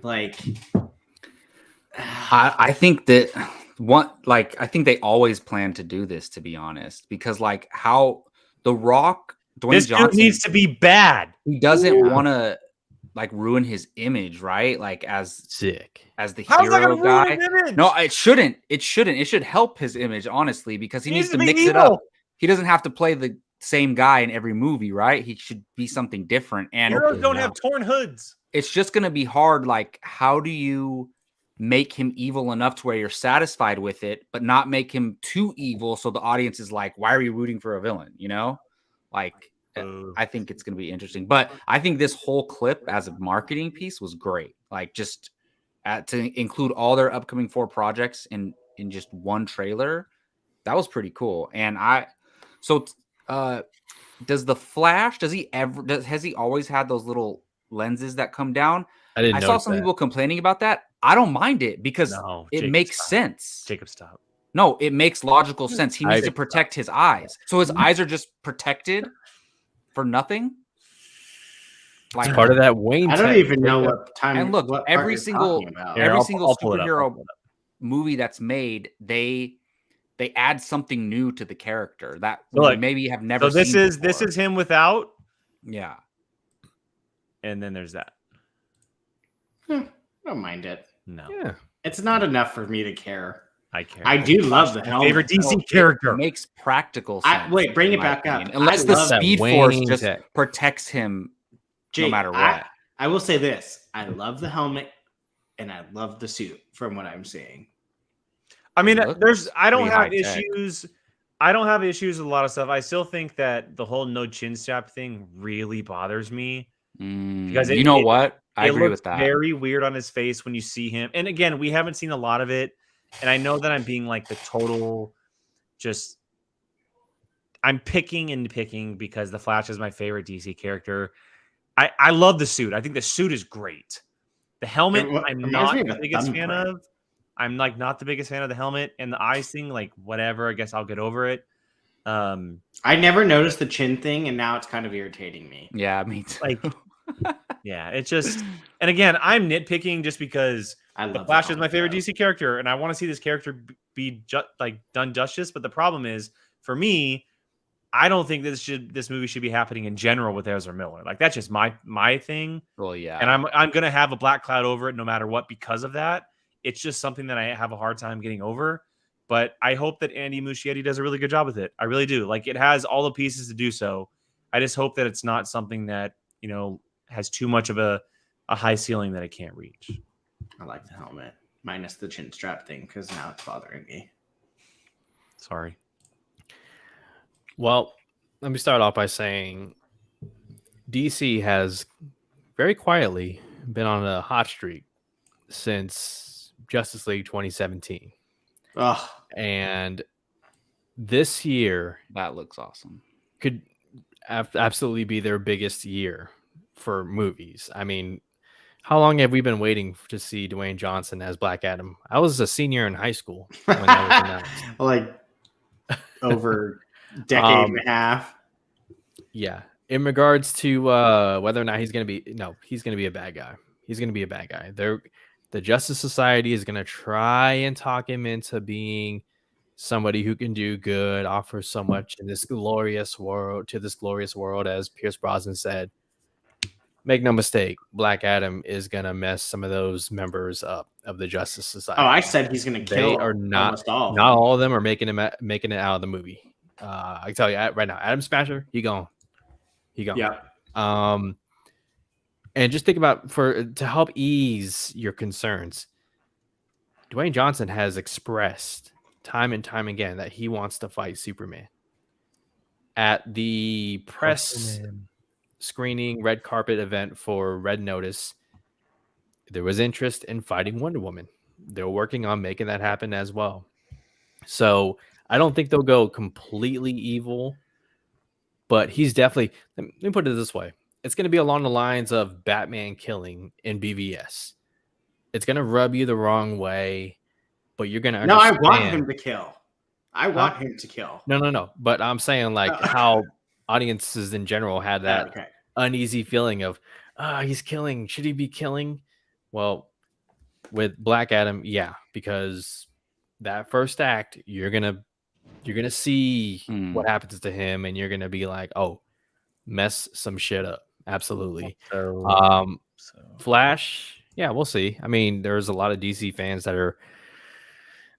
Speaker 1: I think that I think they always plan to do this, to be honest, because how The Rock, Dwayne Johnson
Speaker 6: dude needs to be bad.
Speaker 1: He doesn't want to ruin his image, right? as the hero guy. No, it shouldn't. It should help his image, honestly, because he needs to mix it up. He doesn't have to play the same guy in every movie, right? He should be something different. And
Speaker 6: heroes don't have torn hoods.
Speaker 1: It's just going to be hard. How do you make him evil enough to where you're satisfied with it, but not make him too evil so the audience is why are you rooting for a villain? I think it's going to be interesting. But I think this whole clip as a marketing piece was great. To include all their upcoming 4 projects in just one trailer, that was pretty cool. And does the Flash, has he always had those little lenses that come down? I saw some people complaining about that. I don't mind it because it makes sense.
Speaker 6: Jacob, stop.
Speaker 1: No, it makes logical sense. He needs to protect his eyes. So his eyes are just protected for nothing.
Speaker 3: It's part of that Wayne.
Speaker 5: I don't even know what time.
Speaker 1: And look, every single superhero movie that's made, they add something new to the character that maybe you have never seen before.
Speaker 6: This is him without.
Speaker 1: Yeah.
Speaker 6: And then there's that.
Speaker 5: I don't mind it.
Speaker 6: No.
Speaker 3: Yeah.
Speaker 5: It's not enough for me to care.
Speaker 6: I care.
Speaker 5: I do love the helmet.
Speaker 6: Favorite DC character.
Speaker 1: It makes practical sense.
Speaker 5: Bring it back up.
Speaker 1: Unless the Speed Force just protects him no matter what.
Speaker 5: I will say this. I love the helmet and I love the suit from what I'm seeing.
Speaker 6: I mean, I don't have issues. I don't have issues with a lot of stuff. I still think that the whole no chin strap thing really bothers me.
Speaker 1: Because what? I agree with that.
Speaker 6: Very weird on his face when you see him. And again, we haven't seen a lot of it. And I know that I'm being the total I'm picking because the Flash is my favorite DC character. I love the suit. I think the suit is great. The helmet, I'm not the biggest fan of. I'm not the biggest fan of the helmet, and the eyes thing, whatever. I guess I'll get over it. I
Speaker 5: never noticed the chin thing, and now it's kind of irritating me.
Speaker 1: Yeah, me too.
Speaker 6: Yeah, it's just, and again, I'm nitpicking just because the Flash is my favorite DC character, and I want to see this character be done justice. But the problem is, for me, I don't think this movie should be happening in general with Ezra Miller. Like that's just my thing.
Speaker 1: Well, yeah,
Speaker 6: and I'm gonna have a black cloud over it no matter what because of that. It's just something that I have a hard time getting over. But I hope that Andy Muschietti does a really good job with it. I really do. Like it has all the pieces to do so. I just hope that it's not something that has too much of a high ceiling that it can't reach.
Speaker 5: I like the helmet, minus the chin strap thing, because now it's bothering me.
Speaker 6: Sorry.
Speaker 3: Well, let me start off by saying DC has very quietly been on a hot streak since Justice League 2017.
Speaker 5: Ugh.
Speaker 3: And this year
Speaker 1: that looks awesome.
Speaker 3: Could absolutely be their biggest year for movies. I mean, how long have we been waiting to see Dwayne Johnson as Black Adam? I was a senior in high school when that was announced.
Speaker 5: Like over decade and a half.
Speaker 3: Yeah. In regards to whether or not he's going to be a bad guy. He's going to be a bad guy. The Justice Society is going to try and talk him into being somebody who can do good, offer so much in this glorious world, as Pierce Brosnan said. Make no mistake, Black Adam is going to mess some of those members up of the Justice Society.
Speaker 5: Oh, I said he's going to kill.
Speaker 3: They are not all of them are making it out of the movie. I can tell you right now, Adam Smasher, he gone.
Speaker 5: Yeah.
Speaker 3: And just think about to help ease your concerns. Dwayne Johnson has expressed time and time again that he wants to fight Superman. At the press screening red carpet event for Red Notice, there was interest in fighting Wonder Woman. They're working on making that happen as well. So I don't think they'll go completely evil, but he's definitely, let me put it this way. It's going to be along the lines of Batman killing in BVS. It's going to rub you the wrong way, but you're going to understand.
Speaker 5: No, I want him to kill. I want him to kill.
Speaker 3: No. But I'm saying like how audiences in general had that uneasy feeling of, he's killing. Should he be killing? Well, with Black Adam, yeah, because that first act, you're gonna see what happens to him, and you're gonna be like, oh, mess some shit up. Absolutely. Flash, yeah, we'll see. I mean, there's a lot of DC fans that are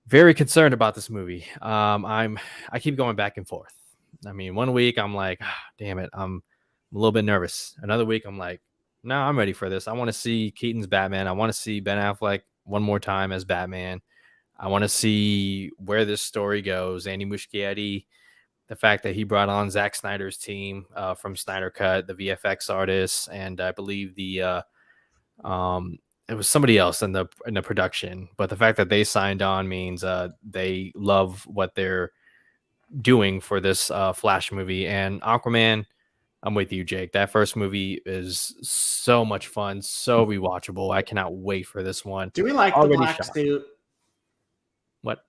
Speaker 3: very concerned about this movie. I keep going back and forth. I mean, one week I'm like, damn it, I'm a little bit nervous. Another week I'm like, no, I'm ready for this. I want to see Keaton's Batman. I want to see Ben Affleck one more time as Batman. I want to see where this story goes. Andy Muschietti, the fact that he brought on Zack Snyder's team from Snyder Cut, the VFX artists, and I believe it was somebody else in the production. But the fact that they signed on means they love what they're doing for this Flash movie. And Aquaman, I'm with you, Jake. That first movie is so much fun, so rewatchable. I cannot wait for this one.
Speaker 5: Do we like the black suit?
Speaker 3: What?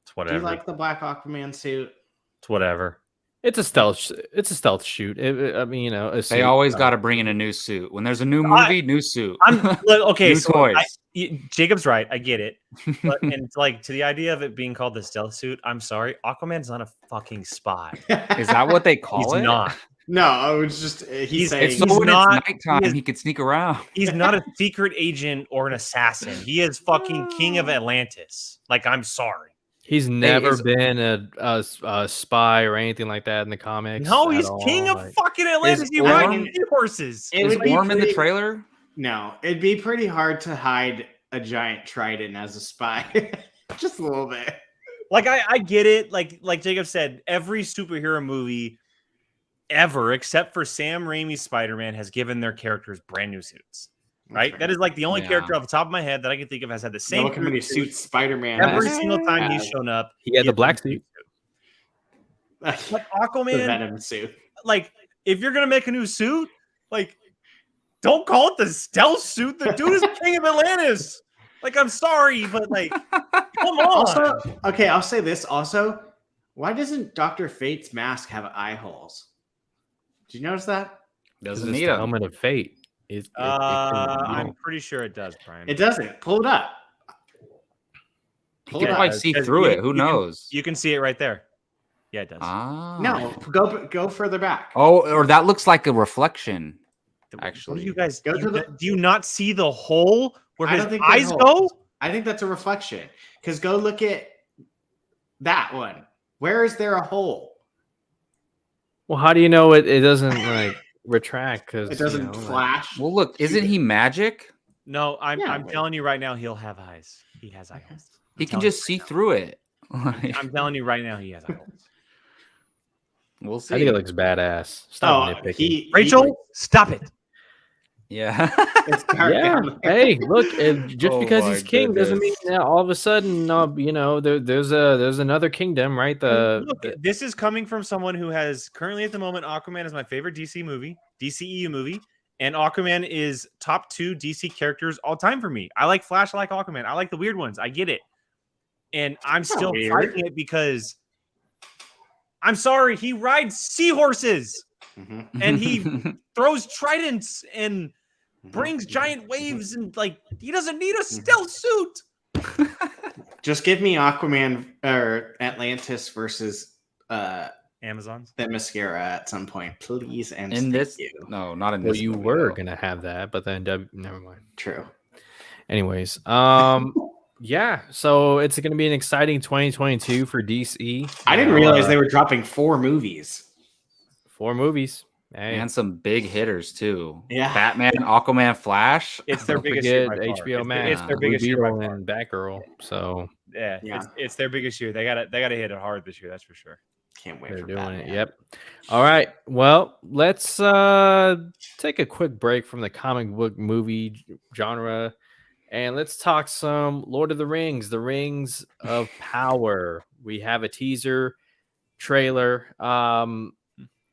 Speaker 6: It's whatever.
Speaker 5: Do you like the black Aquaman suit?
Speaker 6: It's whatever.
Speaker 3: It's a stealth shoot. I mean,
Speaker 1: they always got to bring in a new suit when there's a new movie. New suit.
Speaker 6: Okay,
Speaker 1: new
Speaker 6: so
Speaker 1: toys.
Speaker 6: Jacob's right. I get it, but and like to the idea of it being called the stealth suit. I'm sorry, Aquaman's not a fucking spy.
Speaker 1: Is that what they call it?
Speaker 6: He's not.
Speaker 5: No, it was just he's saying
Speaker 1: it's so when it's nighttime, he could sneak around.
Speaker 6: He's not a secret agent or an assassin. He is fucking king of Atlantis. Like, I'm sorry.
Speaker 3: He's never been a spy or anything like that in the comics.
Speaker 6: No, he's king of fucking Atlantis. He's riding horses.
Speaker 1: Is Orm in the trailer?
Speaker 5: No, it'd be pretty hard to hide a giant trident as a spy. Just a little bit.
Speaker 6: Like, I get it. Like Jacob said, every superhero movie ever, except for Sam Raimi's Spider-Man, has given their characters brand new suits. Right? That is like the only character off the top of my head that I can think of has had the same
Speaker 5: suit Spider-Man.
Speaker 6: Every single time he's shown up.
Speaker 3: He had the black suit.
Speaker 5: Like
Speaker 6: Aquaman.
Speaker 5: The Venom suit.
Speaker 6: Like, if you're going to make a new suit, like, don't call it the stealth suit. The dude is king of Atlantis. Like, I'm sorry, but like, come on.
Speaker 5: Also, okay, I'll say this also. Why doesn't Dr. Fate's mask have eye holes? Did you notice that?
Speaker 1: Doesn't need a
Speaker 3: helmet of fate.
Speaker 6: I'm pretty sure it does, Brian.
Speaker 5: It doesn't. Pull it up.
Speaker 1: You can probably see through it. Who knows?
Speaker 6: You can see it right there. Yeah, it does.
Speaker 5: No, go further back.
Speaker 1: Oh, or that looks like a reflection. Actually,
Speaker 6: what do you guys
Speaker 5: Go
Speaker 6: do?
Speaker 5: to
Speaker 6: Do you not see the hole where
Speaker 5: I
Speaker 6: his
Speaker 5: don't think
Speaker 6: eyes
Speaker 5: that
Speaker 6: go?
Speaker 5: holds. I think that's a reflection. Because go look at that one. Where is there a hole?
Speaker 3: Well, how do you know it doesn't like retract? Because
Speaker 5: It doesn't flash.
Speaker 1: well, look, isn't he magic?
Speaker 6: No, I'm
Speaker 5: Yeah,
Speaker 6: telling you right now, he'll have eyes. He has eye holes.
Speaker 1: He can just see through it.
Speaker 6: I'm telling you right now, he has eye holes.
Speaker 1: We'll see.
Speaker 3: I think it looks badass. Stop nitpicking.
Speaker 6: Rachel, stop it.
Speaker 1: Yeah.
Speaker 5: It's dark
Speaker 3: Yeah.
Speaker 5: down there.
Speaker 3: Hey, look, just
Speaker 1: Oh
Speaker 3: because
Speaker 1: my
Speaker 3: he's king doesn't mean
Speaker 1: goodness.
Speaker 3: that all of a sudden, there's another kingdom, right?
Speaker 6: Look, this is coming from someone who has currently at the moment Aquaman is my favorite DCEU movie, and Aquaman is top 2 DC characters all time for me. I like Flash, I like Aquaman, I like the weird ones. I get it, and I'm still fighting it because I'm sorry, he rides seahorses and he throws tridents and brings giant waves and like he doesn't need a stealth suit.
Speaker 5: Just give me Aquaman or Atlantis versus
Speaker 6: Amazons.
Speaker 5: the mascara at some point, please. And
Speaker 1: In this,
Speaker 5: you.
Speaker 1: no, not in
Speaker 3: well,
Speaker 1: this.
Speaker 3: you
Speaker 1: movie,
Speaker 3: were
Speaker 1: though.
Speaker 3: gonna have that, but then never mind.
Speaker 5: True.
Speaker 3: Anyways, yeah. So it's gonna be an exciting 2022 for DC.
Speaker 5: I didn't realize they were dropping 4 movies.
Speaker 3: 4 movies. Hey,
Speaker 1: And some big hitters too.
Speaker 5: Yeah.
Speaker 1: Batman, Aquaman, Flash.
Speaker 6: It's their
Speaker 3: don't
Speaker 6: biggest
Speaker 3: forget
Speaker 6: year by far.
Speaker 3: HBO Max.
Speaker 6: It's their
Speaker 3: Blue
Speaker 6: biggest year by
Speaker 3: Beetle
Speaker 6: far.
Speaker 3: and Batgirl. So
Speaker 6: Yeah,
Speaker 5: Yeah.
Speaker 6: It's their biggest year. They gotta hit it hard this year. That's for sure.
Speaker 5: Can't wait
Speaker 3: they're
Speaker 5: for
Speaker 3: doing
Speaker 5: Batman.
Speaker 3: it. Yep. All right. Well, let's take a quick break from the comic book movie genre, and let's talk some Lord of the Rings of Power. We have a teaser trailer.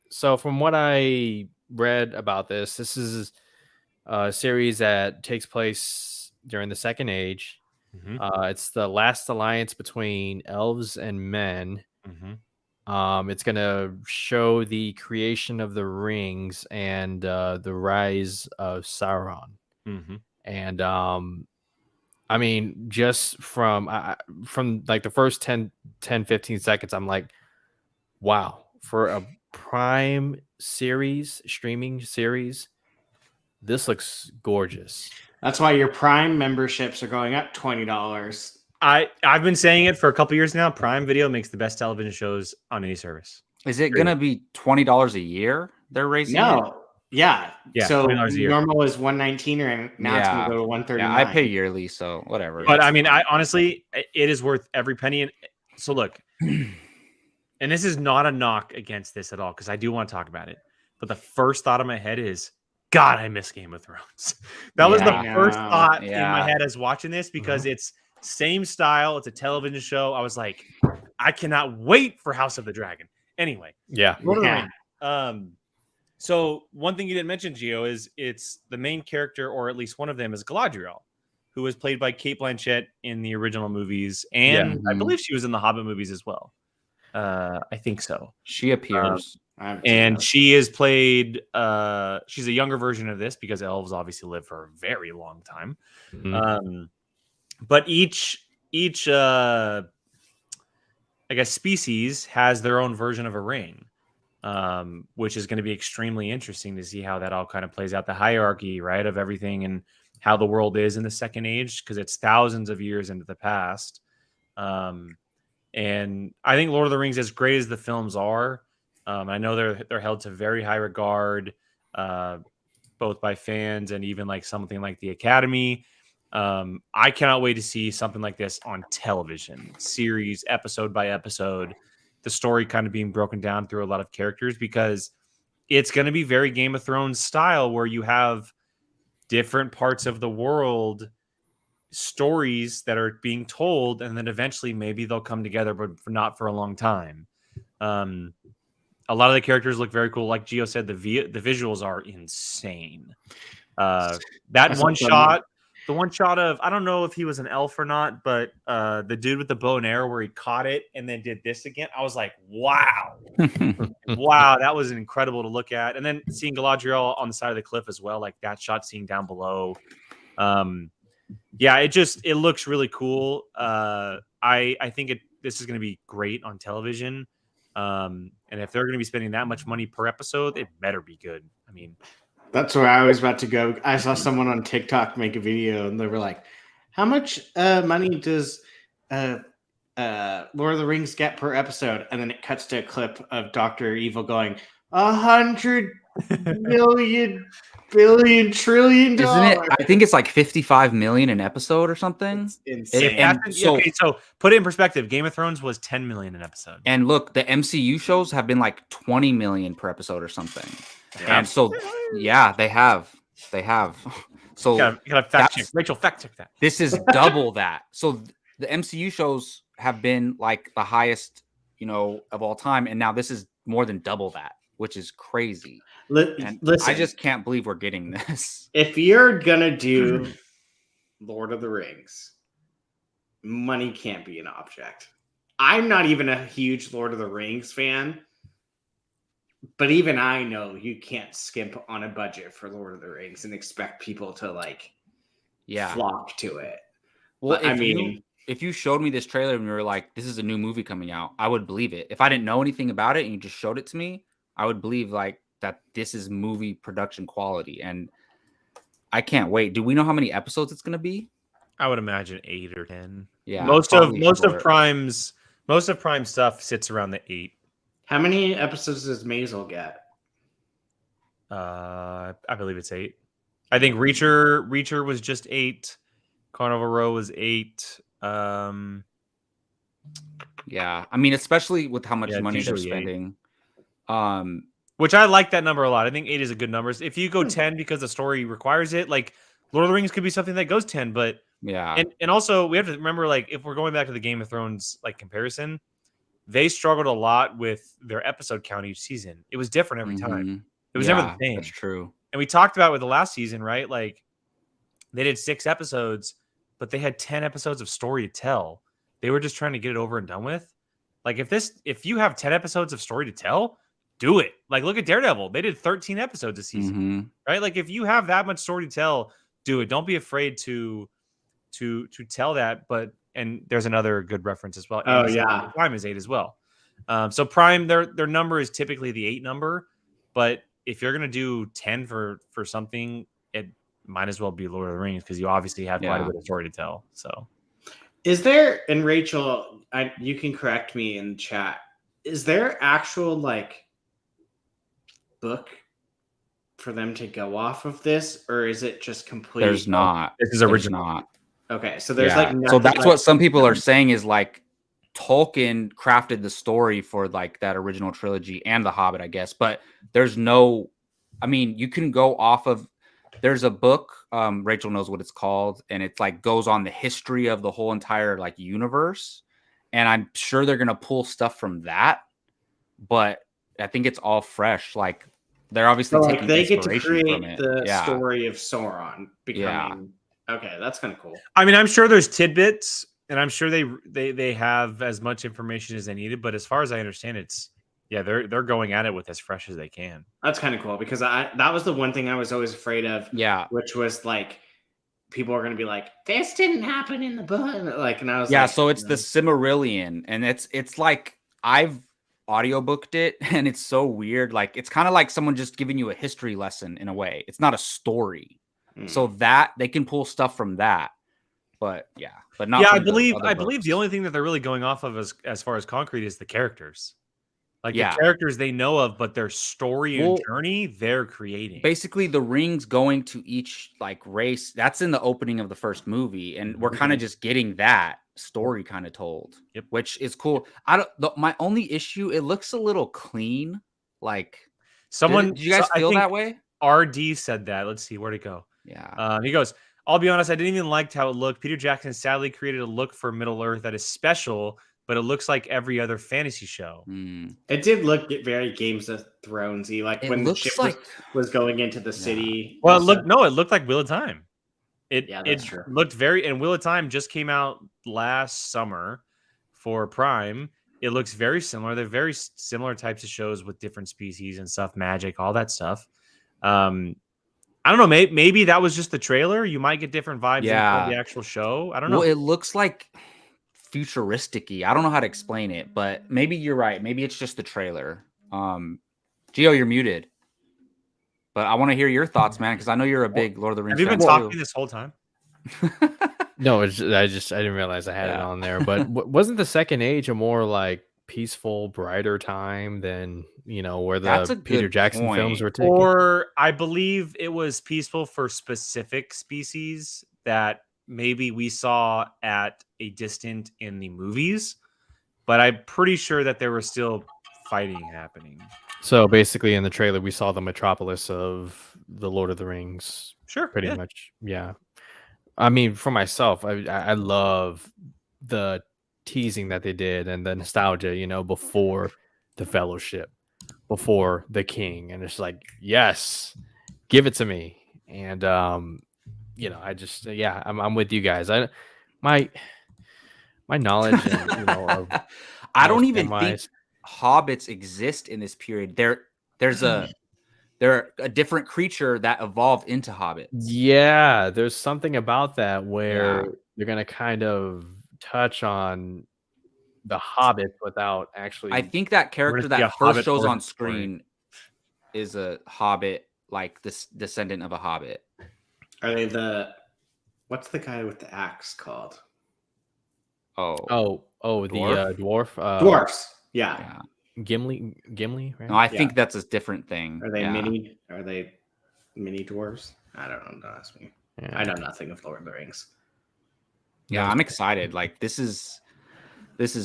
Speaker 3: So from what I read about this is a series that takes place during the Second Age. It's the last alliance between elves and men. It's going to show the creation of the rings and the rise of Sauron. And I mean, just from like the first 10, 15 seconds, I'm like, wow, for a Prime series, streaming series, this looks gorgeous.
Speaker 5: That's why your Prime memberships are going up $20.
Speaker 6: I've been saying it for a couple years now. Prime Video makes the best television shows on any service.
Speaker 1: Is it gonna be $20 a year? They're raising it?
Speaker 5: No. Yeah. So
Speaker 6: $20 a year.
Speaker 5: normal is $119 and now it's gonna go to $139.
Speaker 1: Yeah, I pay yearly, so whatever.
Speaker 6: But I mean, I honestly, it is worth every penny. And so look, and this is not a knock against this at all because I do want to talk about it. But the first thought in my head is, God, I miss Game of Thrones. That was the first thought in my head as watching this because it's same style. It's a television show. I was like, I cannot wait for House of the Dragon. Anyway,
Speaker 3: Yeah.
Speaker 6: Lord of the Rings. So one thing you didn't mention, Gio, is it's the main character, or at least one of them, is Galadriel, who was played by Cate Blanchett in the original movies, and I believe she was in the Hobbit movies as well. I think so.
Speaker 1: She appears.
Speaker 6: And she is played. She's a younger version of this because elves obviously live for a very long time. But each I guess species has their own version of a ring, which is going to be extremely interesting to see how that all kind of plays out. The hierarchy, right, of everything and how the world is in the Second Age, because it's thousands of years into the past. And I think Lord of the Rings, as great as the films are, I know they're held to very high regard, both by fans and even like something like the Academy. I cannot wait to see something like this on television, series, episode by episode, the story kind of being broken down through a lot of characters, because it's going to be very Game of Thrones style, where you have different parts of the world, stories that are being told, and then eventually maybe they'll come together, but not for a long time. A lot of the characters look very cool. Like Gio said, the visuals are insane. That one shot the one shot of, I don't know if he was an elf or not, but the dude with the bow and arrow where he caught it and then did this again, I was like, wow. Wow, that was incredible to look at. And then seeing Galadriel on the side of the cliff as well, like that shot seeing down below. Yeah, it looks really cool. I think this is going to be great on television. And if they're going to be spending that much money per episode, it better be good. I mean,
Speaker 5: that's where I was about to go. I saw someone on TikTok make a video, and they were like, "How much money does Lord of the Rings get per episode?" And then it cuts to a clip of Dr. Evil going, 100 million, billion, trillion dollars.
Speaker 1: Isn't it? I think it's like 55 million an episode or something.
Speaker 5: It's insane.
Speaker 6: Okay, so put it in perspective. Game of Thrones was 10 million an episode.
Speaker 1: And look, the MCU shows have been like 20 million per episode or something. Yeah. And so, yeah, they have. So
Speaker 6: you gotta fact check. Rachel, fact check that.
Speaker 1: This is double that. So the MCU shows have been like the highest, of all time, and now this is more than double that, which is crazy.
Speaker 5: Listen,
Speaker 1: I just can't believe we're getting this.
Speaker 5: If you're gonna do Lord of the Rings, money can't be an object. I'm not even a huge Lord of the Rings fan, but even I know you can't skimp on a budget for Lord of the Rings and expect people to flock to it.
Speaker 1: Well, if you showed me this trailer and you were like, this is a new movie coming out, I would believe it. If I didn't know anything about it and you just showed it to me, I would believe that this is movie production quality. And I can't wait. Do we know how many episodes it's going to be?
Speaker 6: I would imagine 8 or 10.
Speaker 1: Yeah.
Speaker 6: Most of Prime's stuff sits around the 8.
Speaker 5: How many episodes does Maisel get?
Speaker 6: I believe it's 8. I think Reacher was just 8. Carnival Row was 8.
Speaker 1: Yeah, I mean, especially with how much money they're spending.
Speaker 6: Which I like that number a lot. I think 8 is a good number. If you go 10 because the story requires it, like Lord of the Rings could be something that goes 10, but
Speaker 1: yeah.
Speaker 6: And also we have to remember, like, if we're going back to the Game of Thrones comparison, they struggled a lot with their episode count each season. It was different every time. It was never the same.
Speaker 1: That's true.
Speaker 6: And we talked about with the last season, right? Like they did 6 episodes, but they had 10 episodes of story to tell. They were just trying to get it over and done with. Like if you have 10 episodes of story to tell, do it. Like look at Daredevil. They did 13 episodes a season, right? Like if you have that much story to tell, do it. Don't be afraid to tell that. And there's another good reference as well.
Speaker 5: Oh yeah,
Speaker 6: Prime is 8 as well. So Prime, their number is typically the 8 number, but if you're gonna do 10 for something, it might as well be Lord of the Rings because you obviously have quite a bit of story to tell. So,
Speaker 5: is there? And Rachel, you can correct me in chat. Is there actual book for them to go off of this, or is it just complete?
Speaker 1: There's not.
Speaker 6: This is original.
Speaker 1: Not.
Speaker 5: Okay, so there's
Speaker 1: so that's what some people are saying is Tolkien crafted the story for that original trilogy and The Hobbit, I guess. But there's no, I mean, you can go off of. There's a book, Rachel knows what it's called, and it's goes on the history of the whole entire universe. And I'm sure they're gonna pull stuff from that, but I think it's all fresh. They're obviously taking
Speaker 5: they get to
Speaker 1: inspiration from
Speaker 5: create
Speaker 1: it.
Speaker 5: the story of Sauron becoming. Okay, that's kind of cool.
Speaker 6: I mean, I'm sure there's tidbits, and I'm sure they have as much information as they needed. But as far as I understand, they're going at it with as fresh as they can.
Speaker 5: That's kind of cool because that was the one thing I was always afraid of.
Speaker 1: Yeah,
Speaker 5: which was people are going to be like, this didn't happen in the book. And I was
Speaker 1: so it's the Silmarillion, and it's I've audiobooked it, and it's so weird. It's kind of like someone just giving you a history lesson in a way. It's not a story. So that they can pull stuff from that, but not.
Speaker 6: Yeah, I believe the only thing that they're really going off of as far as concrete is the characters, the characters they know of, but their story and journey they're creating.
Speaker 1: Basically, the rings going to each race. That's in the opening of the first movie, and we're kind of just getting that story kind of told, which is cool. My only issue, it looks a little clean. Did you guys feel that way?
Speaker 6: RD said that. Let's see, where'd it go?
Speaker 1: Yeah.
Speaker 6: He goes, I'll be honest, I didn't even like how it looked. Peter Jackson sadly created a look for Middle Earth that is special, but it looks like every other fantasy show.
Speaker 5: It did look very Games of Thronesy, when the ship was going into the city.
Speaker 6: Well, it looked like Wheel of Time.
Speaker 5: That's true.
Speaker 6: looked very, and Wheel of Time just came out last summer for Prime. It looks very similar. They're very similar types of shows with different species and stuff, magic, all that stuff. I don't know. Maybe that was just the trailer. You might get different vibes in the actual show. I don't know.
Speaker 1: Well, it looks like futuristic-y. I don't know how to explain it, but maybe you're right. Maybe it's just the trailer. Gio, you're muted. But I want to hear your thoughts, man, because I know you're a big Lord of the Rings
Speaker 6: Have you
Speaker 1: fan.
Speaker 6: been talking this whole time?
Speaker 3: No, I didn't realize I had it on there. But wasn't the Second Age a more like peaceful, brighter time than where the Peter Jackson films were taken?
Speaker 6: Or I believe it was peaceful for specific species that maybe we saw at a distance in the movies, but I'm pretty sure that there was still fighting happening.
Speaker 3: So basically, in the trailer, we saw the metropolis of the Lord of the Rings.
Speaker 6: Sure,
Speaker 3: pretty much, yeah. I mean, for myself, I love the teasing that they did and the nostalgia, before the Fellowship, before the King, and it's like, yes, give it to me. And I just, I'm with you guys. My knowledge, and, of
Speaker 1: I don't even think hobbits exist in this period. They're a different creature that evolved into hobbits.
Speaker 3: Yeah, there's something about that where they're gonna kind of touch on the hobbits without actually.
Speaker 1: I think that character that first shows on screen is a hobbit, like this descendant of a hobbit.
Speaker 5: Are they what's the guy with the axe called?
Speaker 1: Oh,
Speaker 3: the dwarf.
Speaker 5: Dwarfs. Yeah.
Speaker 3: Gimli, right?
Speaker 1: No, I think that's a different thing.
Speaker 5: Are they mini? Are they mini dwarves? I don't know. Don't ask me. Yeah. I know nothing of Lord of the Rings.
Speaker 1: Yeah, I'm excited. Like this is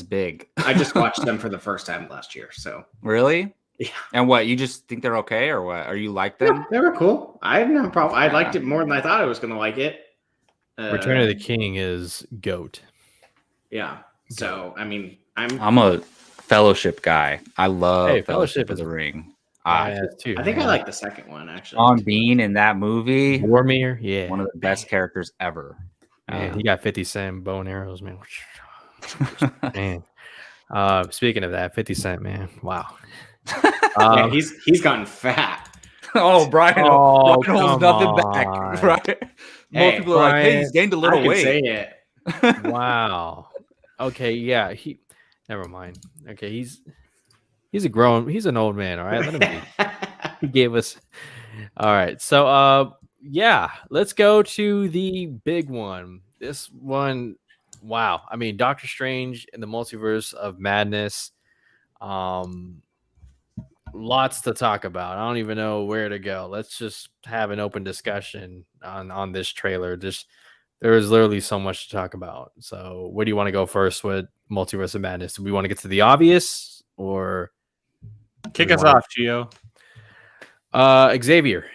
Speaker 1: big.
Speaker 5: I just watched them for the first time last year. So
Speaker 1: really,
Speaker 5: yeah.
Speaker 1: And what, you just think they're okay, or what? Are you like them?
Speaker 5: Yeah, they were cool. I had no problem. I liked it more than I thought I was going to like it.
Speaker 3: Return of the King is GOAT.
Speaker 5: Yeah. So I mean,
Speaker 1: I'm a Fellowship guy. I love Fellowship of the Ring.
Speaker 5: I think I like the second one actually.
Speaker 1: Sean Bean in that movie,
Speaker 3: Boromir,
Speaker 1: one of the best characters ever.
Speaker 3: Man, he got 50 Cent bow and arrows, man. Man. Speaking of that, 50 Cent, man, wow.
Speaker 5: He's gotten fat.
Speaker 1: Brian holds nothing back, right? Most people are like, "Hey, he's gained a little weight."
Speaker 5: Say it.
Speaker 3: Wow. Okay, yeah. Never mind. Okay, he's an old man. All right, let him be. He gave us. All right, so let's go to the big one. This one, wow. I mean, Doctor Strange and the Multiverse of Madness. Lots to talk about. I don't even know where to go. Let's just have an open discussion on this trailer. There is literally so much to talk about. So where do you want to go first with Multiverse of Madness? Do we want to get to the obvious, or
Speaker 6: kick us off, Gio?
Speaker 3: Xavier.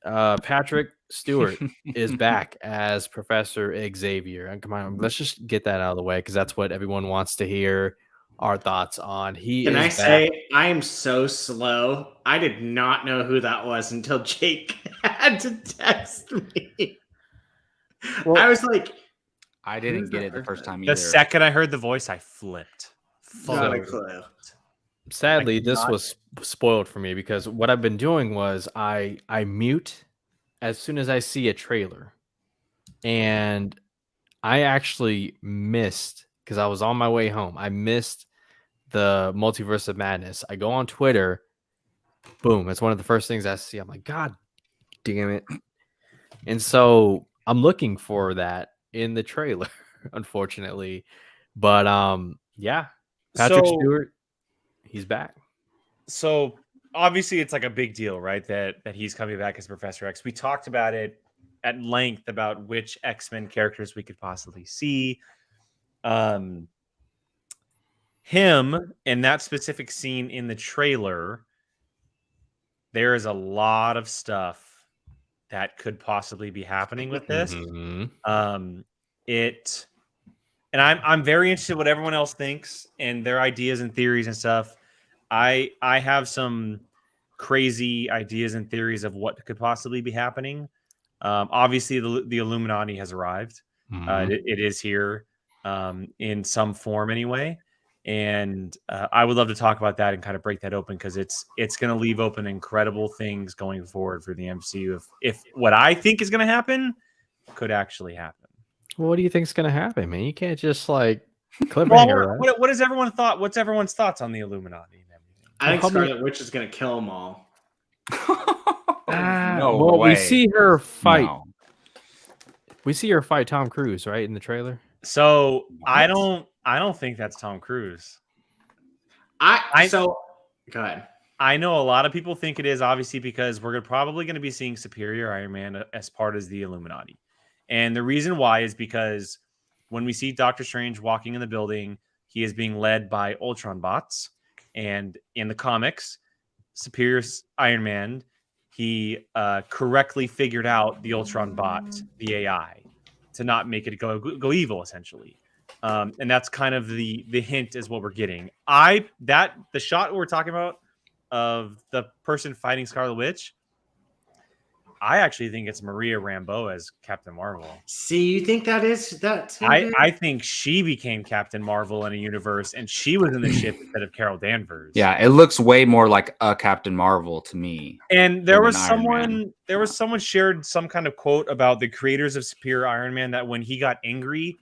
Speaker 3: Patrick Stewart is back as Professor Xavier. And come on, let's just get that out of the way, because that's what everyone wants to hear our thoughts on. Can I
Speaker 5: say I am so slow? I did not know who that was until Jake had to text me. Well, I was like,
Speaker 1: I didn't get it the first time either.
Speaker 6: The second I heard the voice, I flipped.
Speaker 5: Not a clue.
Speaker 3: Sadly, this was spoiled for me, because what I've been doing was I mute as soon as I see a trailer, and I actually missed, because I was on my way home. I missed the Multiverse of Madness. I go on Twitter, boom, it's one of the first things I see. I'm like, God damn it. And so I'm looking for that in the trailer, unfortunately. But Patrick Stewart, he's back.
Speaker 6: So obviously it's like a big deal, right? That he's coming back as Professor X. We talked about it at length about which X-Men characters we could possibly see. Him in that specific scene in the trailer, there is a lot of stuff that could possibly be happening with this.
Speaker 3: Mm-hmm.
Speaker 6: And I'm very interested in what everyone else thinks and their ideas and theories and stuff. I have some crazy ideas and theories of what could possibly be happening. Obviously, the Illuminati has arrived.
Speaker 3: Mhm.
Speaker 6: It is here in some form anyway. And I would love to talk about that and kind of break that open because it's going to leave open incredible things going forward for the MCU. If what I think is going to happen could actually happen.
Speaker 3: Well, what do you think's gonna happen, man? You can't just like cliffhanger.
Speaker 6: Well, what has everyone thought? What's everyone's thoughts on the Illuminati and everything?
Speaker 5: I think
Speaker 3: Well, how many-
Speaker 5: Scarlet Witch is going to kill them all.
Speaker 1: No
Speaker 3: well,
Speaker 1: way.
Speaker 3: we see her fight.
Speaker 1: No.
Speaker 3: We see her fight Tom Cruise, right, in the trailer.
Speaker 6: So I don't think that's Tom Cruise.
Speaker 5: So go ahead.
Speaker 6: I know a lot of people think it is, obviously, because we're probably going to be seeing Superior Iron Man as part of the Illuminati. And the reason why is because when we see Doctor Strange walking in the building, he is being led by Ultron bots. And in the comics, Superior Iron Man, he correctly figured out the Ultron bot, the AI, to not make it go evil, essentially. And that's kind of the hint is what we're getting. The shot we're talking about of the person fighting Scarlet Witch, I actually think it's Maria Rambeau as Captain Marvel.
Speaker 5: See, you think that is that?
Speaker 6: I think she became Captain Marvel in a universe, and she was in the ship instead of Carol Danvers.
Speaker 1: Yeah, it looks way more like a Captain Marvel to me.
Speaker 6: And there was
Speaker 1: Iron Man.
Speaker 6: someone shared some kind of quote about the creators of Superior Iron Man that when he got angry,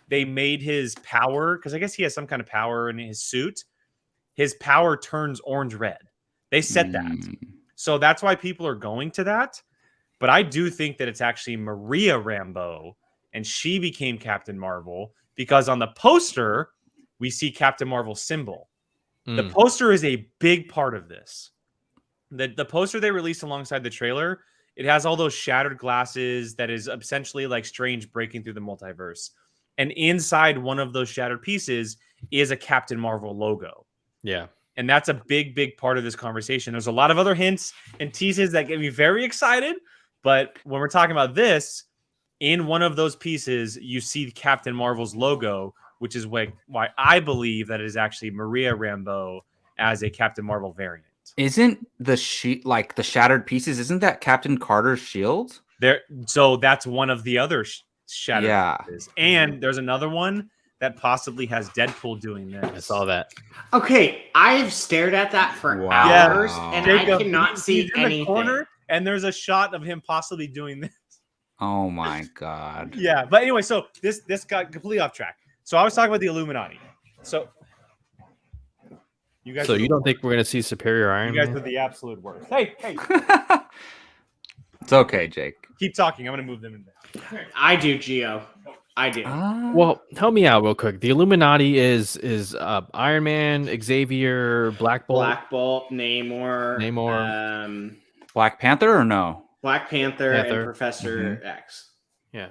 Speaker 6: they made his power, because I guess he has some kind of power in his suit. His power turns orange red. They said that. So that's why people are going to that. But I do think that it's actually Maria Rambeau, and she became Captain Marvel because on the poster, we see Captain Marvel's symbol. The poster is a big part of this. The poster they released alongside the trailer, it has all those shattered glasses that is essentially like Strange breaking through the multiverse. And inside one of those shattered pieces is a Captain Marvel logo.
Speaker 3: Yeah.
Speaker 6: And that's a big, big part of this conversation. There's a lot of other hints and teases that get me very excited. But when we're talking about this, in one of those pieces, you see Captain Marvel's logo, which is why I believe that it is actually Maria Rambeau as a Captain Marvel variant.
Speaker 1: Isn't the sheet like the shattered pieces? Isn't that Captain Carter's shield?
Speaker 6: So that's one of the other shattered
Speaker 1: Yeah.
Speaker 6: pieces. And there's another one that possibly has Deadpool doing this.
Speaker 3: I saw that.
Speaker 5: Okay, I've stared at that for
Speaker 1: Wow.
Speaker 5: hours,
Speaker 1: Yeah.
Speaker 5: and
Speaker 6: Jacob,
Speaker 5: I cannot see
Speaker 6: he's in the
Speaker 5: anything.
Speaker 6: corner, and there's a shot of him possibly doing this.
Speaker 1: Oh my god.
Speaker 6: Yeah, but anyway, so this got completely off track. So I was talking about the Illuminati. So you guys.
Speaker 3: So you don't think we're gonna see Superior Iron
Speaker 6: You guys
Speaker 3: Man?
Speaker 6: are the absolute worst. Hey,
Speaker 1: It's okay, Jake.
Speaker 6: keep talking. I'm gonna move them in there.
Speaker 5: I do, Gio. I do.
Speaker 3: Well, help me out real quick. The Illuminati is Iron Man, Xavier, Black Bolt.
Speaker 5: Black Bolt, Namor.
Speaker 1: Black Panther or no?
Speaker 5: Black Panther, and
Speaker 3: Panther.
Speaker 5: Professor X.
Speaker 3: Yeah.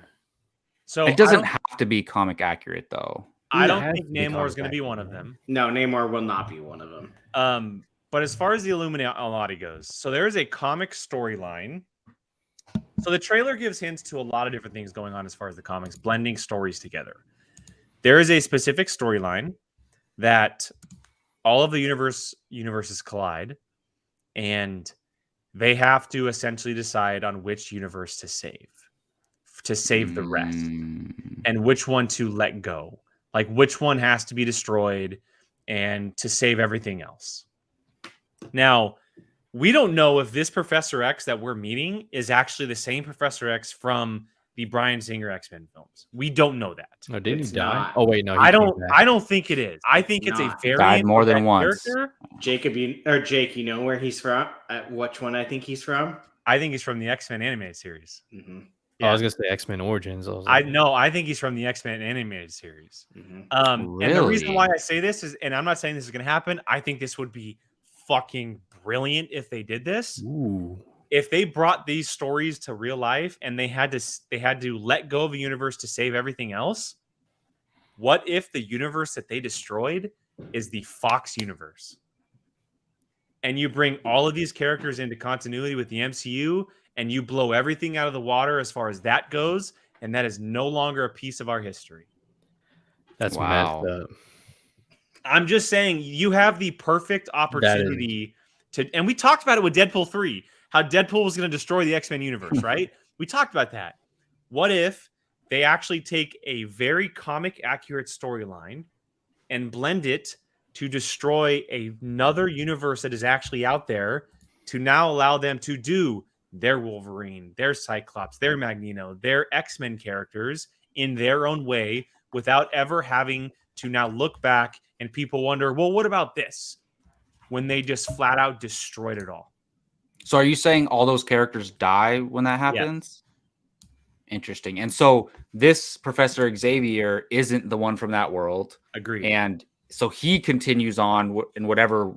Speaker 6: So
Speaker 1: It doesn't have to be comic accurate though.
Speaker 6: I
Speaker 3: It
Speaker 6: don't
Speaker 3: has
Speaker 6: think
Speaker 3: to be
Speaker 6: Namor is
Speaker 3: comic
Speaker 6: going to be
Speaker 3: accurate,
Speaker 6: one of
Speaker 3: man.
Speaker 6: them.
Speaker 5: No, Namor will not be one of them.
Speaker 6: But as far as the Illuminati goes, so there is a comic storyline. So the trailer gives hints to a lot of different things going on as far as the comics, blending stories together. There is a specific storyline that all of the universes collide, and they have to essentially decide on which universe to save the rest, and which one to let go. Like which one has to be destroyed and to save everything else. Now, we don't know if this Professor X that we're meeting is actually the same Professor X from the Bryan Singer X-Men films. We don't know that.
Speaker 3: Oh, didn't he
Speaker 5: It's
Speaker 3: die?
Speaker 5: not.
Speaker 3: Oh wait, no. he
Speaker 6: I
Speaker 3: came
Speaker 6: don't.
Speaker 3: back.
Speaker 6: I don't think it is. I think it's a
Speaker 5: Not.
Speaker 6: variant.
Speaker 1: Died more
Speaker 6: of
Speaker 1: than
Speaker 6: that
Speaker 1: once.
Speaker 6: character.
Speaker 5: Jake, you know where he's from? Which one I think he's from?
Speaker 6: I think he's from the X-Men animated series.
Speaker 5: Mm-hmm.
Speaker 3: Oh, I was gonna say X-Men Origins.
Speaker 6: I think he's from the X-Men animated series.
Speaker 5: Mm-hmm.
Speaker 6: And the reason
Speaker 1: Really?
Speaker 6: why I say this is, and I'm not saying this is going to happen. I think this would be fucking brilliant if they did this.
Speaker 3: Ooh.
Speaker 6: If they brought these stories to real life and they had to let go of a universe to save everything else. What if the universe that they destroyed is the Fox universe? And you bring all of these characters into continuity with the MCU and you blow everything out of the water as far as that goes, and that is no longer a piece of our history.
Speaker 3: That's
Speaker 1: Wow.
Speaker 3: messed up.
Speaker 6: I'm just saying you have the perfect opportunity to, and we talked about it with Deadpool 3, how Deadpool was going to destroy the X-Men universe, right? We talked about that. What if they actually take a very comic accurate storyline and blend it to destroy another universe that is actually out there to now allow them to do their Wolverine, their Cyclops, their Magneto, their X-Men characters in their own way without ever having to now look back and people wonder, well, what about this? When they just flat out destroyed it all.
Speaker 1: So are you saying all those characters die when that happens? Interesting. And so this Professor Xavier isn't the one from that world.
Speaker 6: Agreed.
Speaker 1: And so he continues on in whatever.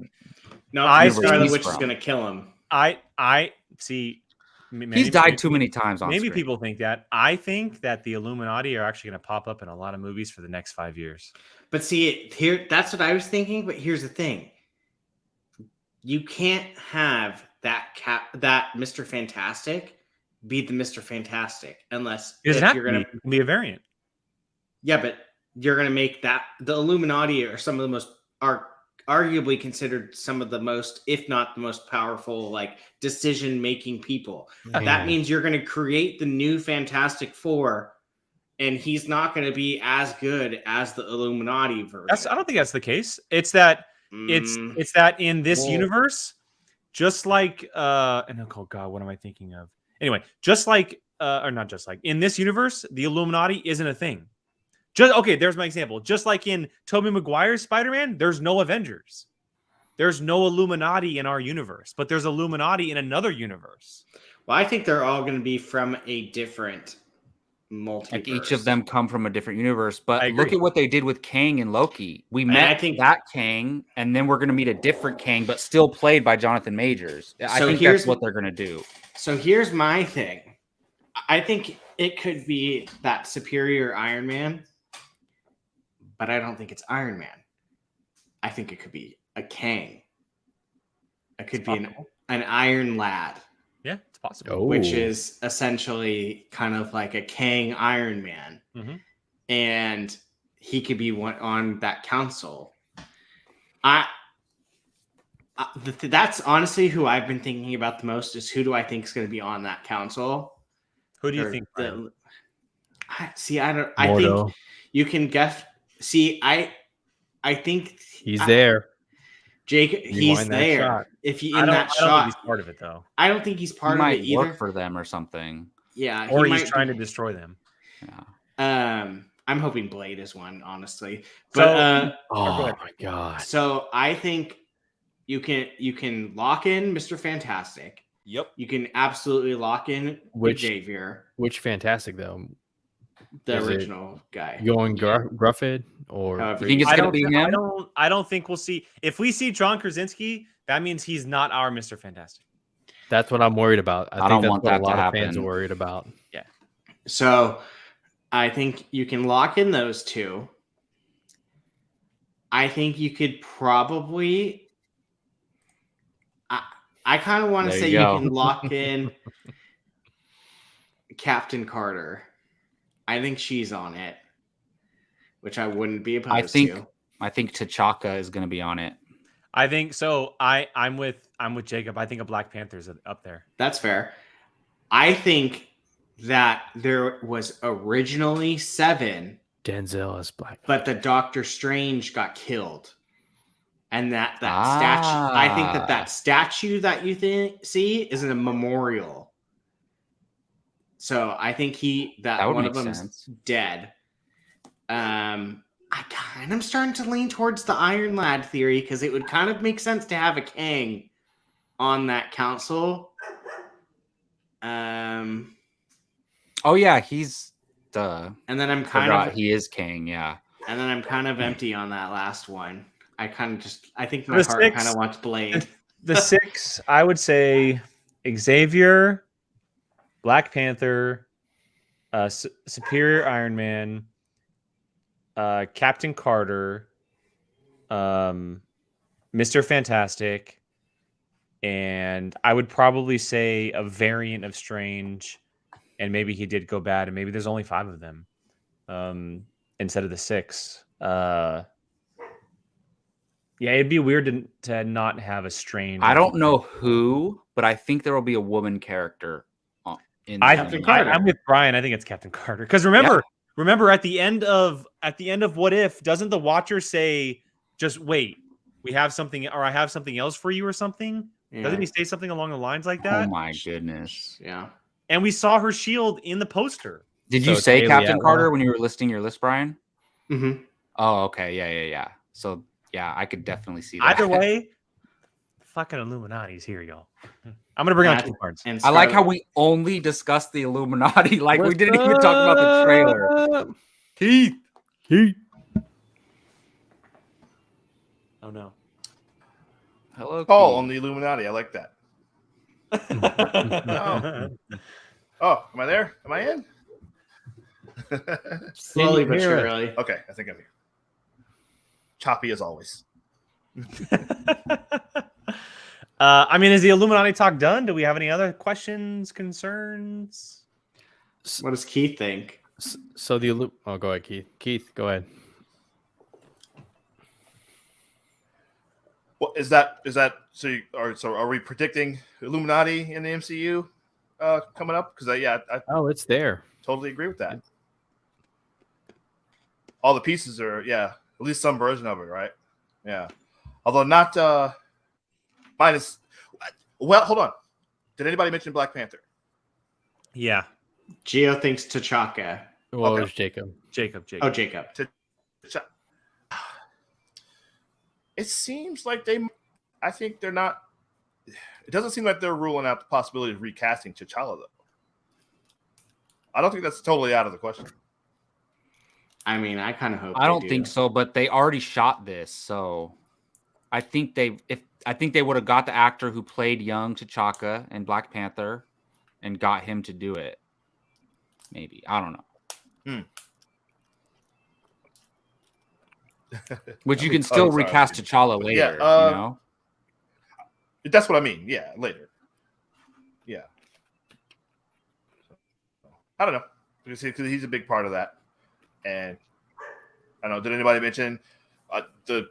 Speaker 5: No,
Speaker 1: Scarlet
Speaker 5: Witch is going to kill him.
Speaker 6: I see.
Speaker 1: He's died too many times on
Speaker 6: Maybe
Speaker 1: screen.
Speaker 6: people think that. I think that the Illuminati are actually going to pop up in a lot of movies for the next 5 years.
Speaker 5: But see, here, that's what I was thinking. But here's the thing. You can't have that Mr. Fantastic be the Mr. Fantastic unless
Speaker 6: you're going to be a variant.
Speaker 5: Yeah, but you're going to make that the Illuminati are some of the most are arguably considered some of the most, if not the most powerful, like decision-making people.
Speaker 3: Yeah.
Speaker 5: That means you're going to create the new Fantastic Four, and he's not going to be as good as the Illuminati version.
Speaker 6: I don't think that's the case. It's that it's that in this universe, just like and oh god, what am I thinking of? Anyway, just like or not just like in this universe, the Illuminati isn't a thing. There's my example. Just like in Tobey Maguire's Spider-Man, there's no Avengers. There's no Illuminati in our universe, but there's Illuminati in another universe.
Speaker 5: Well, I think they're all going to be from a different multiverse.
Speaker 1: Like each of them come from a different universe. But look at what they did with Kang and Loki. We met that Kang, and then we're going to meet a different Kang, but still played by Jonathan Majors. I think that's what they're going to do.
Speaker 5: So here's my thing. I think it could be that superior Iron Man, but I don't think it's Iron Man. I think it could be a Kang. It could be an Iron Lad.
Speaker 6: Yeah, it's possible.
Speaker 5: Which is essentially kind of like a Kang Iron Man.
Speaker 6: Mm-hmm.
Speaker 5: And he could be one on that council. That's honestly who I've been thinking about the most is who do I think is going to be on that council?
Speaker 6: Who do you think?
Speaker 5: I think you can guess. See, I think
Speaker 3: he's there.
Speaker 5: Jake, he's there.
Speaker 3: Shot.
Speaker 5: If you
Speaker 6: I don't
Speaker 5: shot,
Speaker 6: think he's part of it though.
Speaker 5: I don't think he's part
Speaker 1: of
Speaker 5: it either.
Speaker 1: Work for them or something.
Speaker 5: Yeah,
Speaker 6: or he's trying to destroy them.
Speaker 1: Yeah.
Speaker 5: I'm hoping Blade is one, honestly. But
Speaker 3: oh my god.
Speaker 5: So I think you can lock in Mr. Fantastic.
Speaker 6: Yep.
Speaker 5: You can absolutely lock in Xavier.
Speaker 3: Which Fantastic though?
Speaker 5: The original guy.
Speaker 3: Going Gruffhead or
Speaker 1: you think it's gonna be him?
Speaker 6: I don't think we'll see. If we see John Krasinski, that means he's not our Mr. Fantastic.
Speaker 3: That's what I'm worried about. I think
Speaker 1: don't
Speaker 3: that's
Speaker 1: want
Speaker 3: what
Speaker 1: that
Speaker 3: a lot
Speaker 1: to
Speaker 3: of
Speaker 1: happen.
Speaker 3: fans are worried about.
Speaker 6: Yeah.
Speaker 5: So I think you can lock in those two. I think you could probably I kind of want to say you can lock in Captain Carter. I think she's on it, which I wouldn't be opposed to.
Speaker 1: I think T'Chaka is going to be on it.
Speaker 6: I think so. I'm with Jacob. I think a Black Panther's up there.
Speaker 5: That's fair. I think that there was originally 7
Speaker 3: Denzel as Black,
Speaker 5: but the Doctor Strange got killed, and that statue. I think that statue that you see is a memorial. So I think one of them's dead. I kind of starting to lean towards the Iron Lad theory because it would kind of make sense to have a Kang on that council.
Speaker 1: Oh yeah, he's
Speaker 5: and then I'm kind of
Speaker 1: he is Kang, yeah.
Speaker 5: And then I'm kind of empty on that last one. I think my heart kind of wants Blade.
Speaker 6: The 6, I would say Xavier, Black Panther, Superior Iron Man, Captain Carter, Mr. Fantastic, and I would probably say a variant of Strange, and maybe he did go bad, and maybe there's only 5 of them instead of the 6. Yeah, it'd be weird to not have a Strange.
Speaker 1: I don't know who, but I think there will be a woman character
Speaker 6: I'm with Brian. I think it's Captain Carter. Because remember at the end of What If, doesn't the Watcher say, "Just wait, we have something, or I have something else for you," or something?
Speaker 5: Yeah.
Speaker 6: Doesn't he say something along the lines like that?
Speaker 1: Oh my goodness!
Speaker 5: Yeah.
Speaker 6: And we saw her shield in the poster.
Speaker 1: Did you say Captain Carter when you were listing your list, Brian?
Speaker 5: Mm-hmm.
Speaker 1: Oh, okay. Yeah. So yeah, I could definitely see that.
Speaker 6: Either way, fucking Illuminati's here, y'all. I'm gonna bring on Keith Barnes.
Speaker 1: I like how we only discussed the Illuminati, like we didn't even talk about the trailer. Keith.
Speaker 6: Oh no.
Speaker 1: Hello.
Speaker 2: Oh, on the Illuminati. I like that. Oh, am I there? Am I in?
Speaker 5: Slowly but surely.
Speaker 2: Okay, I think I'm here. Choppy as always.
Speaker 6: I mean, is the Illuminati talk done? Do we have any other questions, concerns?
Speaker 5: What does Keith think?
Speaker 3: So go ahead, Keith. Keith, go ahead.
Speaker 2: What is that? So are we predicting Illuminati in the MCU coming up? Because I
Speaker 3: it's there.
Speaker 2: Totally agree with that. All the pieces are at least some version of it, right? Yeah, although not minus. Well, hold on. Did anybody mention Black Panther?
Speaker 6: Yeah.
Speaker 5: Gio thinks T'Chaka.
Speaker 3: Well, it was Jacob.
Speaker 5: Oh, Jacob.
Speaker 2: It seems like I think they're not. It doesn't seem like they're ruling out the possibility of recasting T'Challa, though. I don't think that's totally out of the question.
Speaker 5: I mean, I kind of hope.
Speaker 1: I don't think so, but they already shot this, so I think they would have got the actor who played young T'Chaka in Black Panther and got him to do it. Maybe, I don't know. Which you can still recast T'Challa later, you know?
Speaker 2: That's what I mean. Yeah, later. Yeah. I don't know. Because he's a big part of that. And I don't know, did anybody mention the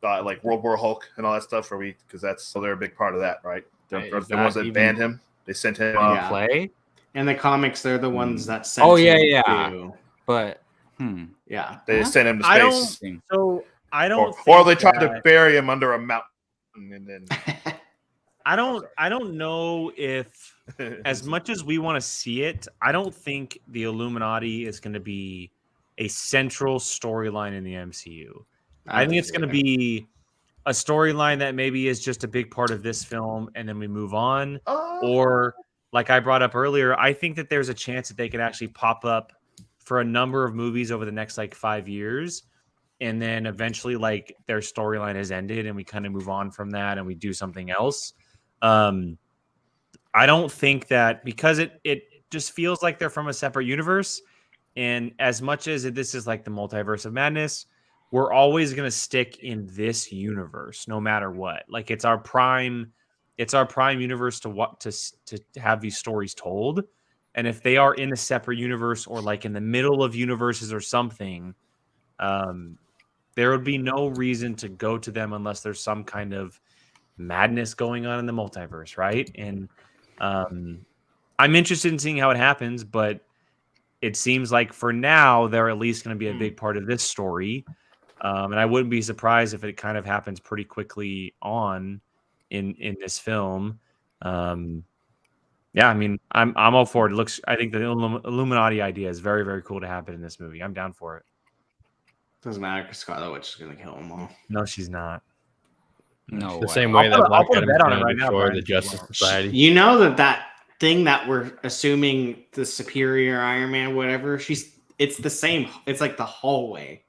Speaker 2: like World War Hulk and all that stuff? Because they're a big part of that, right? They're the ones that banned him. They sent him
Speaker 1: play.
Speaker 5: In the comics, they're the ones that sent him.
Speaker 1: But
Speaker 2: they sent him to space.
Speaker 6: I don't.
Speaker 2: Or they tried to bury him under a mountain, and then.
Speaker 6: I don't know if, as much as we want to see it, I don't think the Illuminati is going to be a central storyline in the MCU. I think it's going to be a storyline that maybe is just a big part of this film, and then we move on. Or, like I brought up earlier, I think that there's a chance that they could actually pop up for a number of movies over the next 5 years, and then eventually their storyline has ended, and we kind of move on from that, and we do something else. I don't think that, because it just feels like they're from a separate universe, and as much as this is like the multiverse of madness, we're always going to stick in this universe no matter what. It's our prime universe to have these stories told. And if they are in a separate universe or in the middle of universes or something, there would be no reason to go to them unless there's some kind of madness going on in the multiverse, right? And I'm interested in seeing how it happens, but it seems like for now they're at least going to be a big part of this story, and I wouldn't be surprised if it kind of happens pretty quickly on in this film. Yeah, I mean, I'm all for it. I think the Illuminati idea is very, very cool to happen in this movie. I'm down for it.
Speaker 5: Doesn't matter because Scarlet Witch is going to kill them all.
Speaker 6: No, she's not.
Speaker 1: No,
Speaker 3: the same way that Black Adam is going to destroy the Justice Society.
Speaker 5: You know that thing that we're assuming the superior Iron Man, whatever. It's the same. It's like the hallway.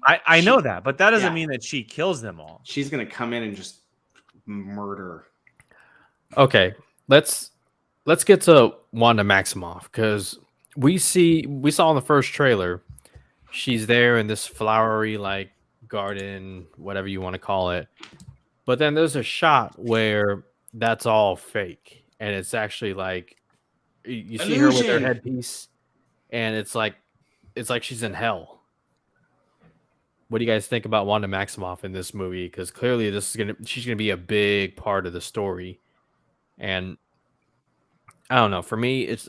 Speaker 6: I know that, but that doesn't mean that she kills them all.
Speaker 5: She's going to come in and just murder.
Speaker 3: Okay, let's get to Wanda Maximoff, because we saw in the first trailer, she's there in this flowery garden, whatever you want to call it, but then there's a shot where that's all fake, and it's actually you see her with her headpiece, and it's like she's in hell. What do you guys think about Wanda Maximoff in this movie? Because clearly she's gonna be a big part of the story, and I don't know. For me, it's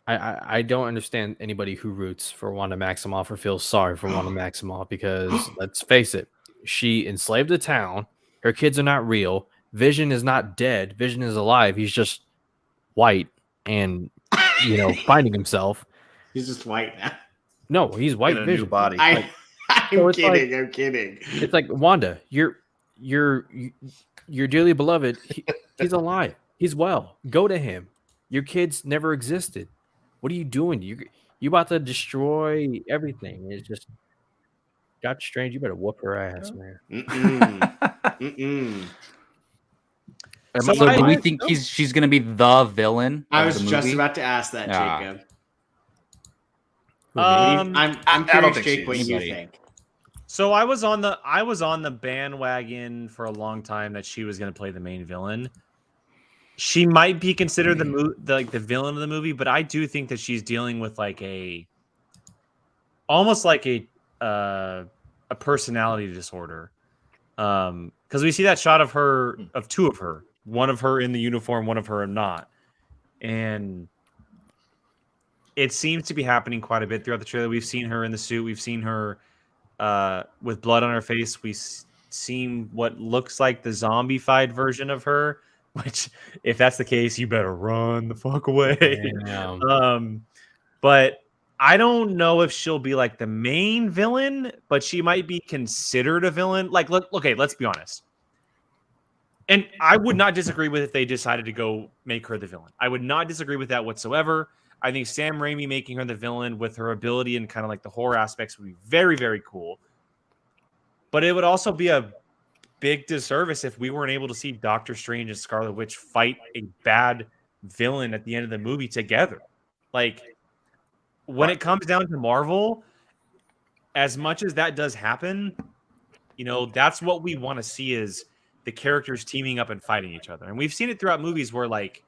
Speaker 3: I don't understand anybody who roots for Wanda Maximoff or feels sorry for Wanda Maximoff because let's face it, she enslaved a town. Her kids are not real. Vision is not dead. Vision is alive. He's just white and finding himself.
Speaker 5: He's just white now.
Speaker 3: No, he's white
Speaker 2: In a
Speaker 3: Vision.
Speaker 2: new body.
Speaker 5: I'm
Speaker 3: So it's
Speaker 5: kidding.
Speaker 3: like-
Speaker 5: I'm kidding.
Speaker 3: It's like Wanda, your dearly beloved. He's alive. He's well. Go to him. Your kids never existed. What are you doing? You about to destroy everything. It's just Doctor Strange. You better whoop her ass, man.
Speaker 1: So do we think she's going to be the villain?
Speaker 5: I
Speaker 1: of
Speaker 5: was
Speaker 1: the
Speaker 5: just
Speaker 1: movie?
Speaker 5: about to ask that,
Speaker 1: Yeah.
Speaker 5: Jacob.
Speaker 6: Um,
Speaker 5: I'm
Speaker 2: I don't
Speaker 5: curious,
Speaker 2: think
Speaker 5: Jake,
Speaker 2: she
Speaker 5: what
Speaker 2: is.
Speaker 5: you think.
Speaker 6: So I was on the bandwagon for a long time that she was going to play the main villain. She might be considered the villain of the movie, but I do think that she's dealing with like almost like a personality disorder. Because we see that shot of her, of two of her, one of her in the uniform, one of her not, and it seems to be happening quite a bit throughout the trailer. We've seen her in the suit. We've seen her with blood on her face. We've seen what looks like the zombified version of her, which, if that's the case, you better run the fuck away. But I don't know if she'll be like the main villain, but she might be considered a villain. Like, look, okay, let's be honest. And I would not disagree with if they decided to go make her the villain. I would not disagree with that whatsoever. I think Sam Raimi making her the villain with her ability and kind of like the horror aspects would be very, very cool. But it would also be a big disservice if we weren't able to see Doctor Strange and Scarlet Witch fight a bad villain at the end of the movie together. Like, when it comes down to Marvel, as much as that does happen, that's what we want to see is the characters teaming up and fighting each other. And we've seen it throughout movies where, like,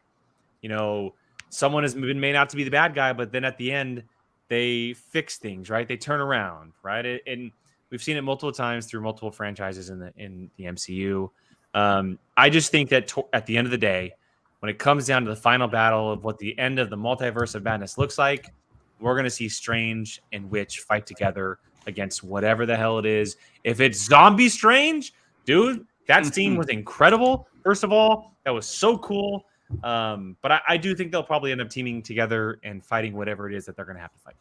Speaker 6: someone has been made out to be the bad guy, but then at the end they fix things, right? They turn around, right? And we've seen it multiple times through multiple franchises in the MCU. I just think that at the end of the day, when it comes down to the final battle of what the end of the Multiverse of Madness looks like, we're going to see Strange and Witch fight together against whatever the hell it is. If it's Zombie Strange, dude, that scene was incredible. First of all, that was so cool. But I do think they'll probably end up teaming together and fighting whatever it is that they're going to have to fight.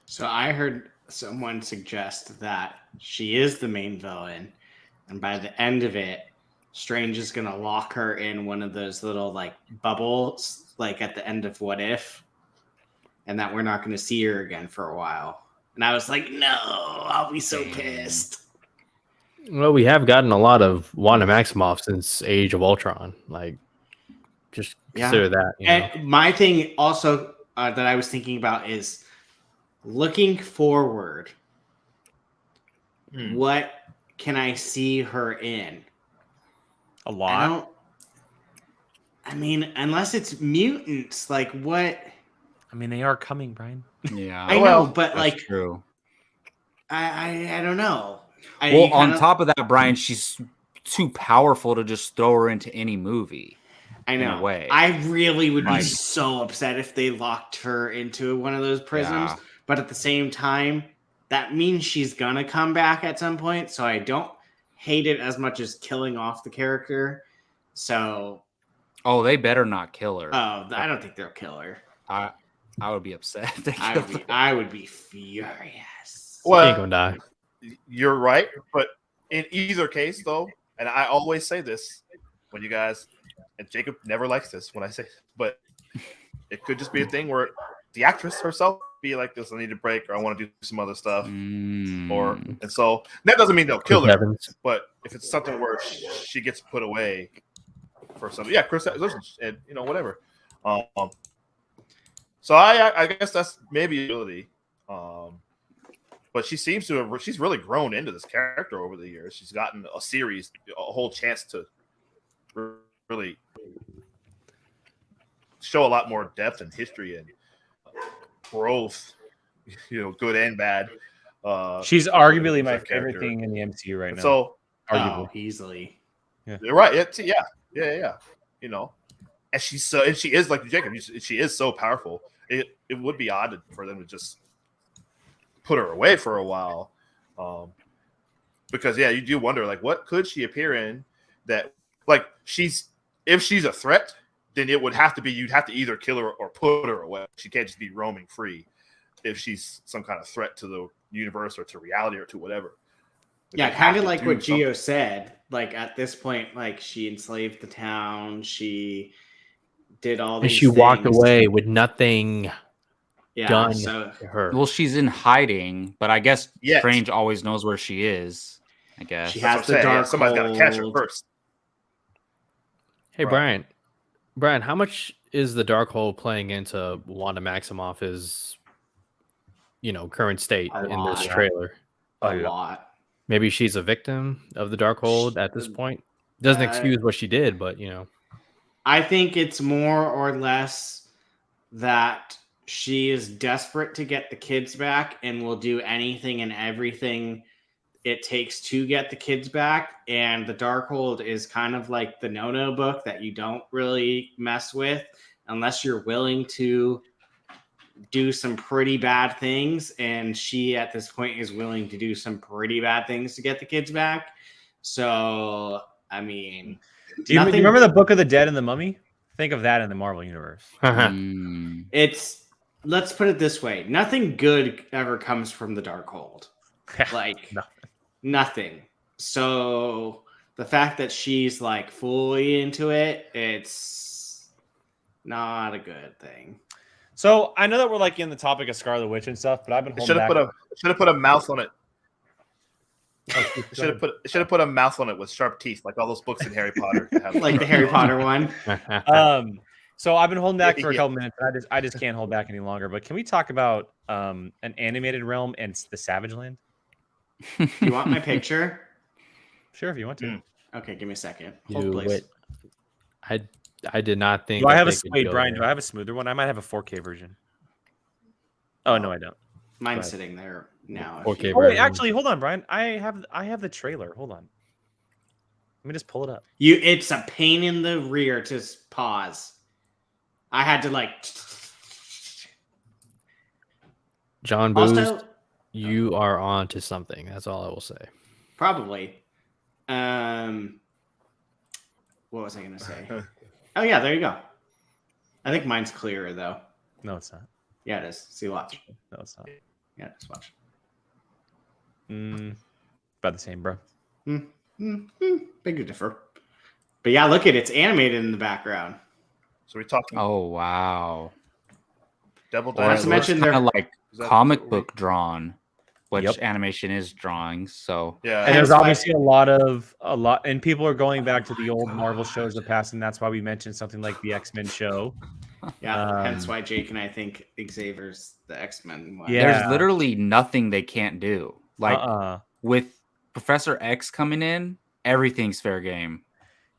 Speaker 5: So I heard someone suggest that she is the main villain, and by the end of it, Strange is going to lock her in one of those little like bubbles, like at the end of What If, and that we're not going to see her again for a while. And I was like, no, I'll be so pissed.
Speaker 3: Well, we have gotten a lot of Wanda Maximoff since Age of Ultron. Like, just consider that.
Speaker 5: And my thing also that I was thinking about is looking forward. What can I see her in?
Speaker 6: A lot.
Speaker 5: I mean, unless it's mutants, like what?
Speaker 6: I mean, they are coming, Brian.
Speaker 1: Yeah,
Speaker 5: I know, but like,
Speaker 1: true.
Speaker 5: I don't know.
Speaker 1: Well, on top of that, Brian, she's too powerful to just throw her into any movie.
Speaker 5: I know.
Speaker 1: In a way.
Speaker 5: I really would be so upset if they locked her into one of those prisms.
Speaker 1: Yeah.
Speaker 5: But at the same time, that means she's gonna come back at some point. So I don't hate it as much as killing off the character. So,
Speaker 1: they better not kill her.
Speaker 5: I don't think they'll kill her.
Speaker 1: I would be upset. If they
Speaker 5: I
Speaker 1: killed
Speaker 5: would be,
Speaker 1: her.
Speaker 5: I would be furious.
Speaker 3: She ain't gonna die.
Speaker 2: You're right, but in either case, though, and I always say this when you guys, and Jacob never likes this when I say, but it could just be a thing where the actress herself be like, "This, I need a break, or I want to do some other stuff," and so that doesn't mean they'll kill her. But if it's something where she gets put away for something, yeah, Chris, and whatever. So I guess that's maybe a ability. But she seems to have, she's really grown into this character over the years. She's gotten a series, a whole chance to really show a lot more depth and history and growth, good and bad.
Speaker 6: She's arguably my favorite thing in the MCU right now.
Speaker 2: So,
Speaker 5: arguably, easily.
Speaker 2: Yeah. You're right. Yeah. and she is like Jacob. She is so powerful. It would be odd for them to just put her away for a while, because you do wonder like what could she appear in that like if she's a threat, then it would have to be you'd have to either kill her or put her away. She can't just be roaming free if she's some kind of threat to the universe or to reality or to whatever.
Speaker 5: Yeah, kind of like what Gio said. Like at this point, like she enslaved the town. She did all these
Speaker 3: and she
Speaker 5: things.
Speaker 3: walked away with nothing done
Speaker 5: so,
Speaker 3: to her.
Speaker 1: Well, she's in hiding, but I guess
Speaker 2: Yes.
Speaker 1: Strange always knows where she is. I guess
Speaker 5: She
Speaker 2: That's
Speaker 5: has
Speaker 2: what I'm
Speaker 5: the
Speaker 2: saying.
Speaker 5: dark
Speaker 2: Somebody's got to catch her
Speaker 5: hold.
Speaker 2: first.
Speaker 3: Hey,
Speaker 2: Right.
Speaker 3: Brian, how much is the Darkhold playing into Wanda Maximoff's, current state
Speaker 5: A
Speaker 3: in this
Speaker 5: lot.
Speaker 3: trailer?
Speaker 5: A lot.
Speaker 3: Maybe she's a victim of the Darkhold at this point. Doesn't excuse what she did, but
Speaker 5: I think it's more or less that she is desperate to get the kids back and will do anything and everything it takes to get the kids back. And the Darkhold is kind of like the no-no book that you don't really mess with unless you're willing to do some pretty bad things. And she, at this point, is willing to do some pretty bad things to get the kids back. So, I mean...
Speaker 6: Do you remember the Book of the Dead and the Mummy? Think of that in the Marvel universe.
Speaker 5: It's, let's put it this way. Nothing good ever comes from the Darkhold. Like, nothing. So the fact that she's like fully into it, it's not a good thing.
Speaker 6: So I know that we're like in the topic of Scarlet Witch and stuff, but I've been holding back.
Speaker 2: Should have put a mouth on it. Should have put a mouth on it with sharp teeth, like all those books in Harry Potter.
Speaker 5: Like the Harry Potter one.
Speaker 6: So I've been holding back for a couple minutes. I just can't hold back any longer. But can we talk about an animated realm and the Savage Land?
Speaker 5: You want my picture?
Speaker 6: Sure, if you want to.
Speaker 5: Okay, give me a second.
Speaker 3: Do
Speaker 5: Hold, please.
Speaker 3: it. I did not think.
Speaker 6: Do I have
Speaker 3: that they could
Speaker 6: wait,
Speaker 3: go
Speaker 6: Brian?
Speaker 3: there.
Speaker 6: Do I have a smoother one? I might have a 4K version. Oh no, I don't.
Speaker 5: Mine's sitting there now.
Speaker 3: 4K
Speaker 6: Oh wait,
Speaker 3: version.
Speaker 6: actually, hold on, Brian. I have the trailer. Hold on. Let me just pull it up.
Speaker 5: It's a pain in the rear to pause. I had to like.
Speaker 3: John Booth,
Speaker 5: Also,
Speaker 3: you are on to something. That's all I will say.
Speaker 5: probably. What was I gonna say? Oh yeah, there you go. I think mine's clearer though.
Speaker 6: No, it's not.
Speaker 5: Yeah, it is. See, watch.
Speaker 6: No, it's not.
Speaker 5: Yeah, just watch.
Speaker 6: About the same, bro.
Speaker 5: Beg to differ. But yeah, look at it's animated in the background.
Speaker 2: So we're talking
Speaker 1: Oh wow!
Speaker 2: Devil
Speaker 5: Not to mention
Speaker 1: kind
Speaker 5: they're
Speaker 1: of like
Speaker 2: Is that
Speaker 1: comic
Speaker 2: what we-
Speaker 1: book drawn, which
Speaker 6: Yep.
Speaker 1: animation is drawing. So
Speaker 2: yeah.
Speaker 6: And there's
Speaker 5: Hence why-
Speaker 6: obviously a lot, and people are going back to the old Marvel shows of the past, and that's why we mentioned something like the X-Men show.
Speaker 5: Yeah, hence why Jake and I think Xavier's the X-Men one.
Speaker 6: Yeah.
Speaker 1: there's literally nothing they can't do. Like with Professor X coming in, everything's fair game.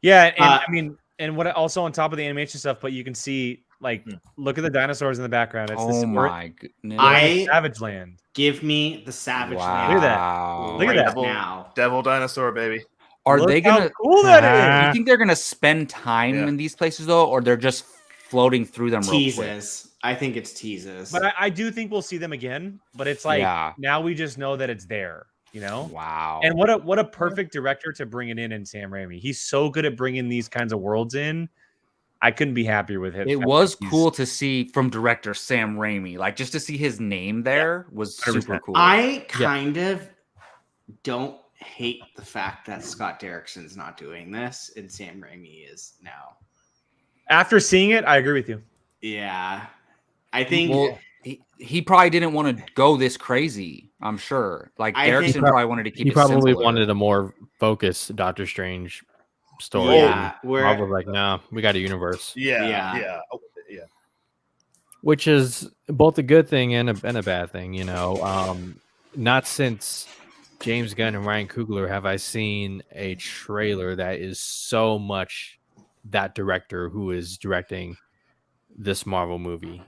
Speaker 6: Yeah, and I mean, and what also on top of the animation stuff, but you can see like look at the dinosaurs in the background. It's
Speaker 1: Oh my goodness!
Speaker 6: Savage Land.
Speaker 5: Give me the Savage
Speaker 1: Wow.
Speaker 5: Land.
Speaker 6: Look at that. Look at that.
Speaker 5: now.
Speaker 2: Devil dinosaur, baby.
Speaker 1: Are
Speaker 6: Look
Speaker 1: they
Speaker 6: how
Speaker 1: gonna?
Speaker 6: cool that
Speaker 1: Do you
Speaker 6: is?
Speaker 1: think they're gonna spend time
Speaker 2: Yeah.
Speaker 1: in these places though, or they're just floating through them real quick?
Speaker 5: Teases. I think it's teases.
Speaker 6: But I do think we'll see them again. But it's like
Speaker 1: Yeah.
Speaker 6: now we just know that it's there. You know.
Speaker 1: Wow.
Speaker 6: And what a perfect director to bring it in Sam Raimi. He's so good at bringing these kinds of worlds in. I couldn't be happier with it.
Speaker 1: It was cool to see from director Sam Raimi. Like just to see his name there was
Speaker 6: 100%.
Speaker 1: super cool.
Speaker 5: I kind of don't hate the fact that Scott Derrickson's not doing this and Sam Raimi is now.
Speaker 6: After seeing it, I agree with you.
Speaker 5: Yeah. I think
Speaker 1: Well, he probably didn't want to go this crazy. I'm sure. Like
Speaker 5: I think-
Speaker 1: Derrickson probably wanted to keep.
Speaker 3: He
Speaker 1: it
Speaker 3: probably
Speaker 1: simpler.
Speaker 3: wanted a more focused Doctor Strange story.
Speaker 5: Yeah,
Speaker 3: and
Speaker 5: where-
Speaker 3: Marvel was like, no, we got a universe,
Speaker 2: Yeah,
Speaker 5: Yeah.
Speaker 2: yeah, oh, yeah.
Speaker 3: which is both a good thing and a bad thing. Not since James Gunn and Ryan Coogler have I seen a trailer that is so much that director who is directing this Marvel movie.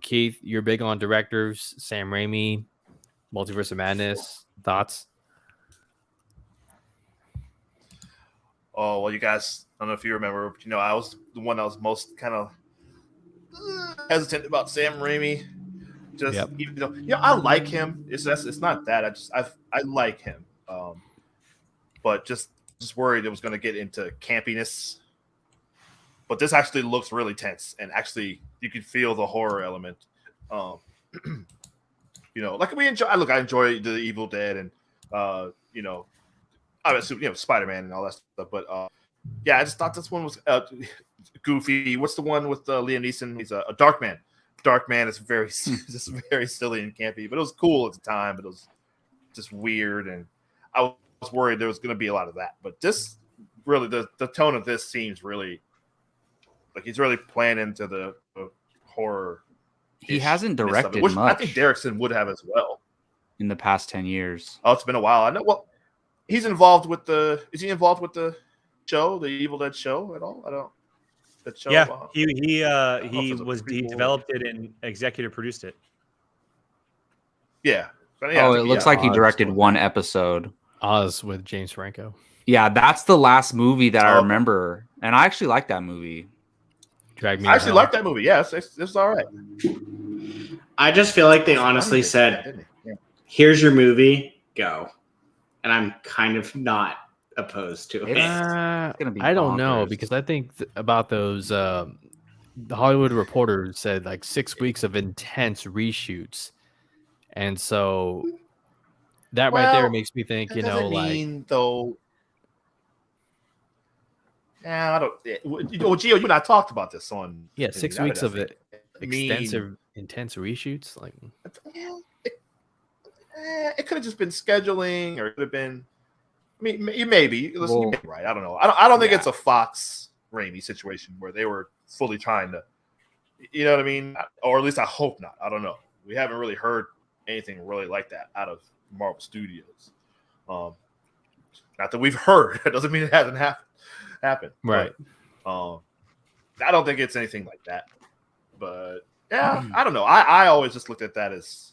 Speaker 3: Keith, you're big on directors. Sam Raimi, Multiverse of Madness. Thoughts?
Speaker 2: Oh well, you guys. I don't know if you remember. But, I was the one that was most kind of hesitant about Sam Raimi. Just
Speaker 3: Yep.
Speaker 2: even though I like him. It's not that. I like him. But just worried it was going to get into campiness. But this actually looks really tense, and actually you can feel the horror element. Like we enjoy. I enjoy the Evil Dead, and I assume Spider-Man and all that stuff. But yeah, I just thought this one was goofy. What's the one with Liam Neeson? He's a Darkman. Darkman is very just very silly and campy, but it was cool at the time. But it was just weird, and I was worried there was going to be a lot of that. But this really, the tone of this seems really like he's really playing into the horror.
Speaker 1: He hasn't directed much.
Speaker 2: I think Derrickson would have as well
Speaker 1: in the past 10 years.
Speaker 2: Oh, it's been a while. I know. Well, he's involved with the. Is he involved with the show, the Evil Dead show at all? I don't. That show.
Speaker 6: Yeah, he
Speaker 2: he
Speaker 6: developed it and executive produced it.
Speaker 2: Yeah.
Speaker 1: It looks like he directed one episode.
Speaker 3: Oz with James Franco.
Speaker 1: Yeah, that's the last movie that I remember, and I actually like that movie.
Speaker 2: I actually like that movie. Yes, it's all right.
Speaker 5: I just feel like they honestly said, "Here's your movie, go," and I'm kind of not opposed to it.
Speaker 1: It's gonna be
Speaker 3: I don't
Speaker 1: bonkers.
Speaker 3: know because I think about those. The Hollywood Reporter said like 6 weeks of intense reshoots, and so that right there makes me think,
Speaker 2: though. Yeah, I don't. Gio, you and I talked about this on.
Speaker 3: 6 weeks of it, extensive, intense reshoots. Like,
Speaker 2: it could have just been scheduling, or it could have been. I mean, maybe. Listen, you may be right. I don't know. I don't think it's a Fox Raimi situation where they were fully trying to. You know what I mean? Or at least I hope not. I don't know. We haven't really heard anything really like that out of Marvel Studios. Not that we've heard. It doesn't mean it hasn't happened.
Speaker 3: Right.
Speaker 2: But, I don't think it's anything like that. But yeah, I don't know. I always just looked at that as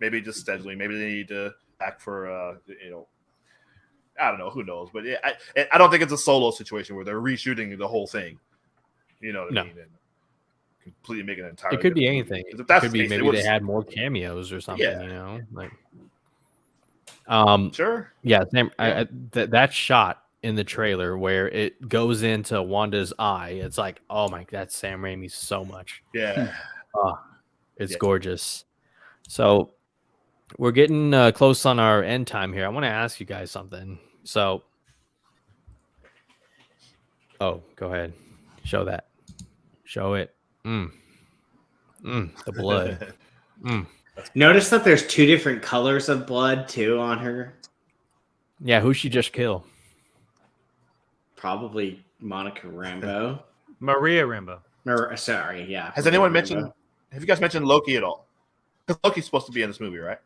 Speaker 2: maybe just scheduling. Maybe they need to back for I don't know. Who knows? But yeah, I don't think it's a solo situation where they're reshooting the whole thing. You know what I mean? And completely making an entire.
Speaker 3: It could be anything.
Speaker 2: If that's
Speaker 3: it could be maybe they had more cameos or something.
Speaker 2: Yeah.
Speaker 3: Like.
Speaker 2: Sure.
Speaker 3: Yeah. That shot in the trailer where it goes into Wanda's eye, it's like, oh my, that's Sam Raimi so much.
Speaker 2: Yeah.
Speaker 3: It's gorgeous. So we're getting close on our end time here. I want to ask you guys something. So, go ahead. Show that. Show it. The blood.
Speaker 5: Notice that there's 2 different colors of blood too on her.
Speaker 3: Yeah, who she just kill?
Speaker 5: Probably Monica Rambeau.
Speaker 6: Maria Rambeau.
Speaker 5: Sorry, yeah.
Speaker 2: Has anyone mentioned? Have you guys mentioned Loki at all? Because Loki's supposed to be in this movie, right?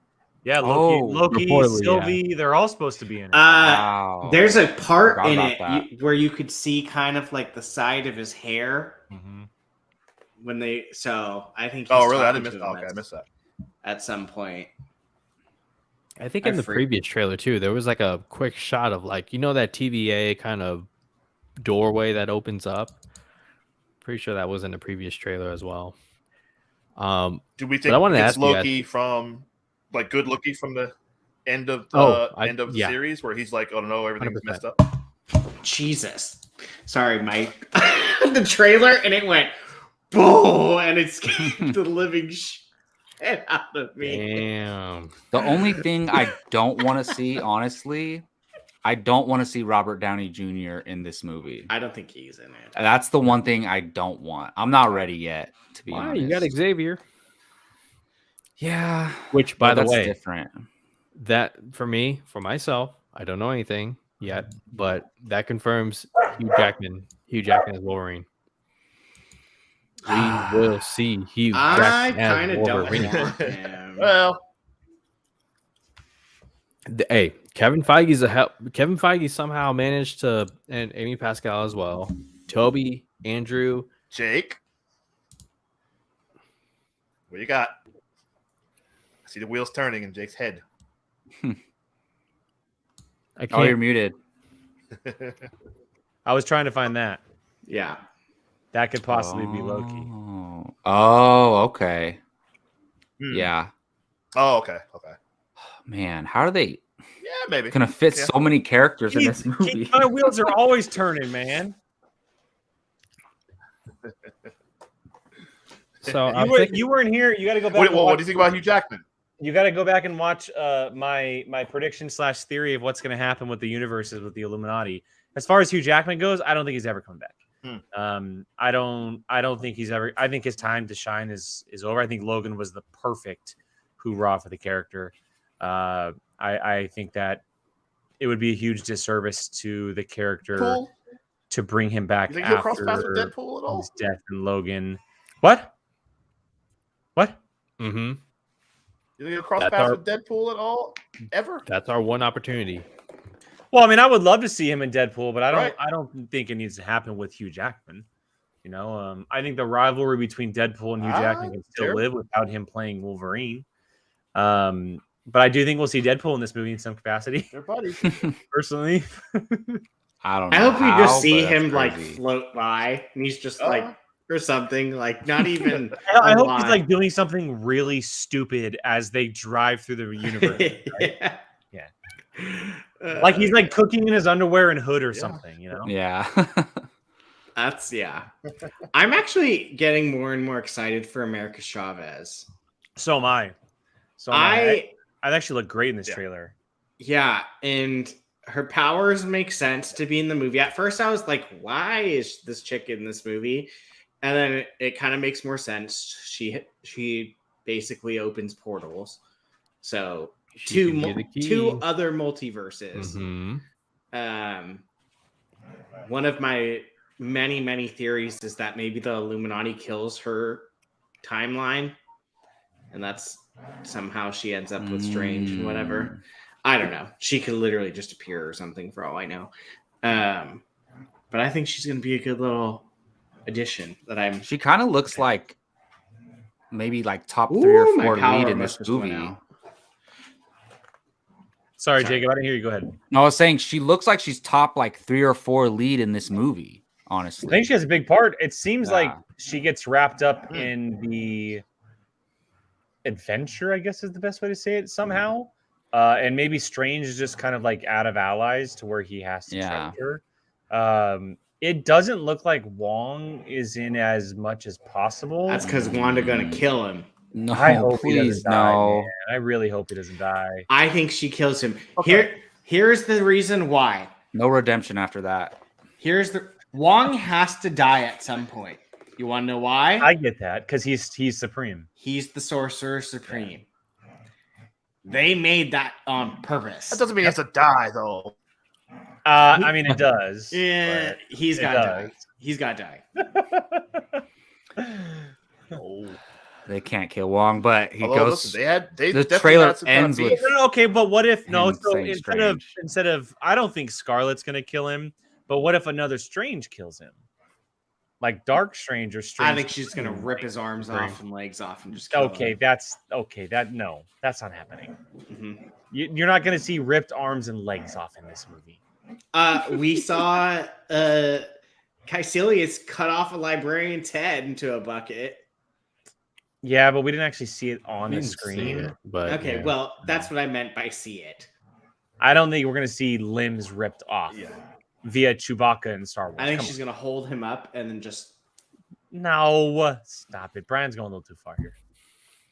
Speaker 6: Yeah, Loki, Sylvie, they're all supposed to be in it.
Speaker 1: Wow.
Speaker 5: There's a part in it where you could see kind of like the side of his hair when they. So I think.
Speaker 2: Oh, really? I didn't miss that. Okay, I missed that.
Speaker 5: At some point.
Speaker 3: I think in the previous trailer too, there was like a quick shot of like that TVA kind of doorway that opens up. Pretty sure that was in the previous trailer as well.
Speaker 2: Do we think it's Loki from like good Loki from the end of the series where he's like, oh no, everything's 100%. Messed up?
Speaker 5: Jesus. Sorry, Mike. The trailer and it went boom and it scared the living shit out of me.
Speaker 3: Damn.
Speaker 1: The only thing I don't want to see, honestly, I don't want to see Robert Downey Jr. in this movie.
Speaker 5: I don't think he's in it.
Speaker 1: That's the one thing I don't want. I'm not ready yet, to be honest.
Speaker 3: You got Xavier.
Speaker 1: Yeah.
Speaker 3: Which, by the way,
Speaker 1: different.
Speaker 3: That for me, for myself, I don't know anything yet, but that confirms Hugh Jackman as Wolverine. We will see Hugh Jackman as Wolverine.
Speaker 2: Well,
Speaker 3: hey, Kevin Feige somehow managed to, and Amy Pascal as well. Toby, Andrew,
Speaker 2: Jake, what you got? I see the wheels turning in Jake's head.
Speaker 3: I can't.
Speaker 1: Oh, you're muted.
Speaker 6: I was trying to find that.
Speaker 5: Yeah.
Speaker 6: That could possibly be Loki.
Speaker 1: Oh, okay.
Speaker 2: Hmm.
Speaker 1: Yeah.
Speaker 2: Oh, okay.
Speaker 1: Man, how are they
Speaker 2: Yeah, maybe.
Speaker 1: gonna fit so many characters in this movie?
Speaker 6: My wheels are always turning, man.
Speaker 3: So
Speaker 6: You weren't here. You got to go back.
Speaker 2: What do you think about Hugh Jackman?
Speaker 6: You got to go back and watch my prediction / theory of what's going to happen with the universes with the Illuminati. As far as Hugh Jackman goes, I don't think he's ever coming back. I don't think he's ever. I think his time to shine is over. I think Logan was the perfect hoorah for the character. I think that it would be a huge disservice to the character to bring him back
Speaker 2: You think he'll cross
Speaker 6: after
Speaker 2: paths with Deadpool at all?
Speaker 6: his death in Logan. What?
Speaker 3: Mm-hmm.
Speaker 2: You think he'll cross
Speaker 3: That's
Speaker 2: paths
Speaker 3: our-
Speaker 2: with Deadpool at all? Ever?
Speaker 3: That's our one opportunity.
Speaker 6: Well, I mean, I would love to see him in Deadpool, but
Speaker 2: Right.
Speaker 6: I don't think it needs to happen with Hugh Jackman. You know, I think the rivalry between Deadpool and Hugh Jackman can still
Speaker 2: sure.
Speaker 6: live without him playing Wolverine. But I do think we'll see Deadpool in this movie in some capacity.
Speaker 2: They're buddies.
Speaker 6: Personally,
Speaker 1: I don't know.
Speaker 5: I hope we just see
Speaker 1: but that's
Speaker 5: him like
Speaker 1: crazy.
Speaker 5: float by and he's just like or something, like not even
Speaker 6: I hope
Speaker 5: alive.
Speaker 6: he's like doing something really stupid as they drive through the universe.
Speaker 5: Yeah.
Speaker 6: Like he's like cooking in his underwear and hood or something, you know?
Speaker 1: Yeah.
Speaker 5: That's I'm actually getting more and more excited for America Chavez.
Speaker 6: So am I. I actually look great in this trailer.
Speaker 5: Yeah, and her powers make sense to be in the movie. At first I was like, why is this chick in this movie? And then it kind of makes more sense. She basically opens portals. So two other multiverses.
Speaker 3: Mm-hmm.
Speaker 5: One of my many theories is that maybe the Illuminati kills her timeline, and that's somehow she ends up with Strange and whatever. I don't know. She could literally just appear or something for all I know. But I think she's going to be a good little addition.
Speaker 1: She kind of looks like maybe like top 3 or 4 lead in this movie.
Speaker 6: Sorry, Jacob, I didn't hear you. Go ahead.
Speaker 1: No, I was saying she looks like she's top like 3 or 4 lead in this movie. Honestly,
Speaker 6: I think she has a big part. It seems like she gets wrapped up in the adventure, I guess is the best way to say it somehow. And maybe Strange is just kind of like out of allies to where he has to trust her. It doesn't look like Wong is in as much as possible.
Speaker 5: That's because Wanda gonna kill him.
Speaker 1: No,
Speaker 6: I hope he
Speaker 1: please
Speaker 6: doesn't die,
Speaker 1: no.
Speaker 6: man. I really hope he doesn't die.
Speaker 5: I think she kills him.
Speaker 2: Okay.
Speaker 5: Here's the reason why.
Speaker 1: No redemption after that.
Speaker 5: Wong has to die at some point. You want to know why?
Speaker 6: I get that because he's supreme.
Speaker 5: He's the Sorcerer Supreme. They made that on purpose.
Speaker 2: That doesn't mean he has to die, though.
Speaker 6: I mean, it does.
Speaker 5: Yeah, he's got to die. He's got to die.
Speaker 1: They can't kill Wong, but he
Speaker 2: Although,
Speaker 1: goes.
Speaker 2: listen, they
Speaker 1: the
Speaker 2: definitely
Speaker 1: trailer
Speaker 2: had some
Speaker 1: ends
Speaker 2: kind of
Speaker 1: with
Speaker 2: beef.
Speaker 6: Okay, but what if
Speaker 1: him
Speaker 6: So
Speaker 1: saying
Speaker 6: instead of I don't think Scarlet's gonna kill him, but what if another Strange kills him? Like Dark Strange or Strange.
Speaker 5: I think she's gonna rip his arms off and legs off and just kill
Speaker 6: Okay,
Speaker 5: him.
Speaker 6: that's okay. That's not happening.
Speaker 5: Mhm.
Speaker 6: You're not gonna see ripped arms and legs off in this movie.
Speaker 5: We saw Caecilius cut off a librarian's head into a bucket.
Speaker 6: Yeah, but we didn't actually see it on the screen.
Speaker 3: But
Speaker 5: Okay, well, that's what I meant by see it.
Speaker 6: I don't think we're gonna see limbs ripped off via Chewbacca in Star Wars.
Speaker 5: I think
Speaker 6: Come
Speaker 5: she's gonna hold him up and then just.
Speaker 6: No, stop it. Brian's going a little too far here.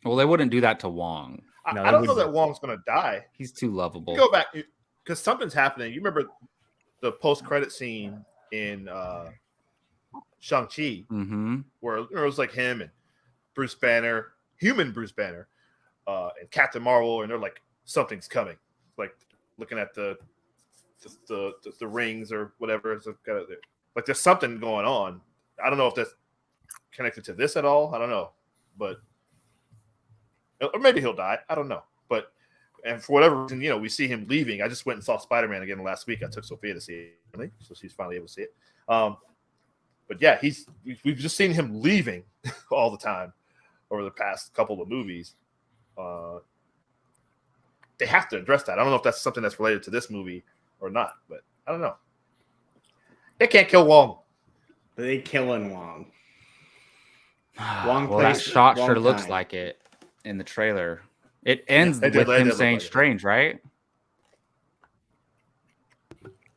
Speaker 1: Well, they wouldn't do that to Wong.
Speaker 6: No,
Speaker 2: I
Speaker 6: they
Speaker 2: don't know
Speaker 6: wouldn't.
Speaker 2: that Wong's going to die.
Speaker 1: He's too lovable.
Speaker 2: Go back because something's happening. You remember the post-credit scene in Shang-Chi
Speaker 1: Mm-hmm.
Speaker 2: where it was like him and Bruce Banner, human Bruce Banner, and Captain Marvel, and they're like, something's coming. Like looking at the rings or whatever. It's like there's something going on. I don't know if that's connected to this at all. I don't know, but or maybe he'll die. I don't know, but and for whatever reason, we see him leaving. I just went and saw Spider-Man again last week. I took Sophia to see it, so she's finally able to see it. But yeah, we've just seen him leaving all the time over the past couple of movies. They have to address that. I don't know if that's something that's related to this movie or not, but I don't know. They can't kill Wong.
Speaker 5: They killing Wong.
Speaker 1: Well, that
Speaker 5: place,
Speaker 1: shot
Speaker 5: wrong
Speaker 1: sure looks
Speaker 5: time.
Speaker 1: like it in the trailer. It ends
Speaker 2: they
Speaker 1: with
Speaker 2: did
Speaker 1: him
Speaker 2: look
Speaker 1: saying
Speaker 2: like it.
Speaker 1: strange, right?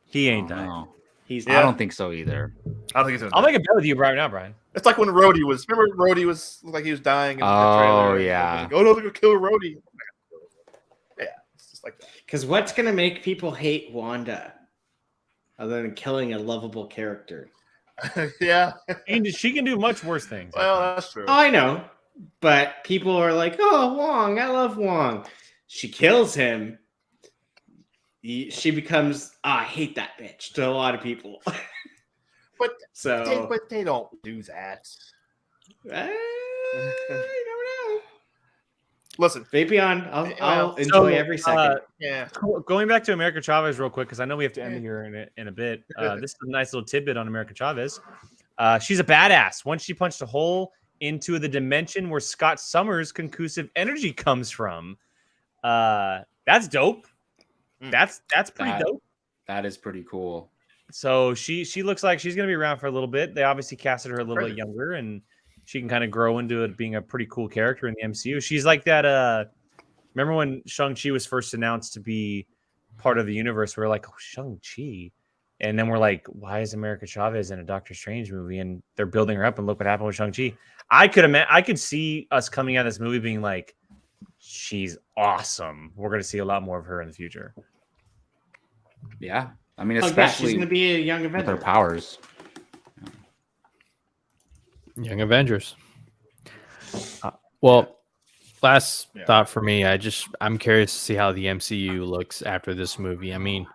Speaker 6: He ain't
Speaker 1: I don't
Speaker 6: dying.
Speaker 1: know.
Speaker 5: He's
Speaker 1: I don't think so either.
Speaker 2: I don't think he's.
Speaker 6: I'll make a bet with you right now, Brian.
Speaker 2: It's like when Rhodey was. Remember, Rhodey was like he was dying in the trailer.
Speaker 1: Oh,
Speaker 2: and
Speaker 1: yeah.
Speaker 2: Like, oh no, they're gonna kill Rhodey. Yeah, it's just like that.
Speaker 5: Because what's gonna make people hate Wanda, other than killing a lovable character?
Speaker 2: Yeah.
Speaker 6: She can do much worse things.
Speaker 2: Well, that's true.
Speaker 5: Oh, I know, but people are like, "Oh, Wong, I love Wong." She kills him. She becomes, I hate that bitch to a lot of people.
Speaker 2: But
Speaker 5: so,
Speaker 2: they don't do that.
Speaker 5: I don't know.
Speaker 2: Listen,
Speaker 5: Fabian, I'll enjoy every second.
Speaker 2: yeah.
Speaker 6: Going back to America Chavez real quick, because I know we have to end here in a bit. This is a nice little tidbit on America Chavez. She's a badass. Once she punched a hole into the dimension where Scott Summers' concussive energy comes from. That's dope. That's pretty dope.
Speaker 1: That is pretty cool.
Speaker 6: So she looks like she's going to be around for a little bit. They obviously casted her a little bit younger, and she can kind of grow into it being a pretty cool character in the MCU. She's like that. Remember when Shang-Chi was first announced to be part of the universe? We were like, oh, Shang-Chi. And then we're like, why is America Chavez in a Doctor Strange movie? And they're building her up, and look what happened with Shang-Chi. I could see us coming out of this movie being like, she's awesome. We're going to see a lot more of her in the future.
Speaker 1: Yeah. I mean,
Speaker 5: she's
Speaker 1: especially
Speaker 5: going to be a young
Speaker 1: with
Speaker 5: Avenger.
Speaker 1: her powers.
Speaker 3: Young Avengers. Last thought for me, I'm curious to see how the MCU looks after this movie. I mean,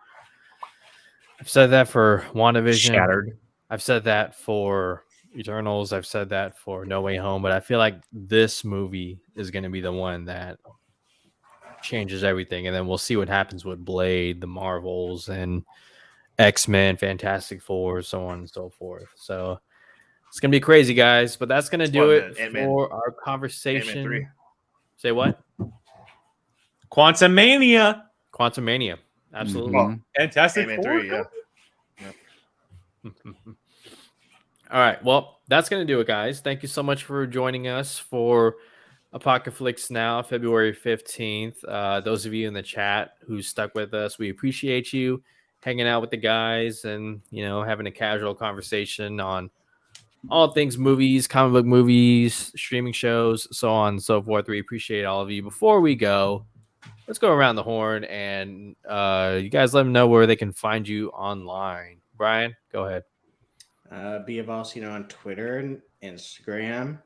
Speaker 3: I've said that for WandaVision.
Speaker 6: Shattered.
Speaker 3: I've said that for Eternals. I've said that for No Way Home. But I feel like this movie is going to be the one that changes everything. And then we'll see what happens with Blade, the Marvels, and X-Men, Fantastic Four, so on and so forth. So it's going to be crazy, guys. But that's going to do it for our conversation.
Speaker 2: Ant-Man 3.
Speaker 3: Say what?
Speaker 6: Quantum Mania.
Speaker 3: Absolutely.
Speaker 2: Oh,
Speaker 6: Fantastic
Speaker 2: Ant-Man
Speaker 6: Four.
Speaker 2: 3, yeah.
Speaker 3: All right. Well, that's going to do it, guys. Thank you so much for joining us for Apocaflix Now, February 15th. Those of you in the chat who stuck with us, we appreciate you hanging out with the guys and, having a casual conversation on all things movies, comic book movies, streaming shows, so on and so forth. We appreciate all of you. Before we go, let's go around the horn and you guys let them know where they can find you online. Brian, go ahead.
Speaker 5: Be a Boss, on Twitter and Instagram,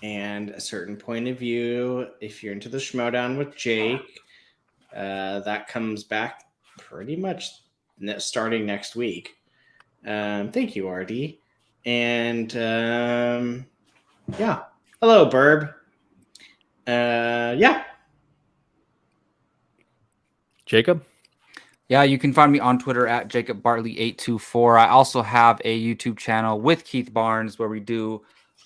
Speaker 5: and A Certain Point of View. If you're into the Schmodown with Jake, that comes back pretty much starting next week. Thank you, RD. And yeah, hello, Burb. Yeah,
Speaker 3: Jacob.
Speaker 1: Yeah, you can find me on Twitter at JacobBartley824. I also have a YouTube channel with Keith Barnes where we do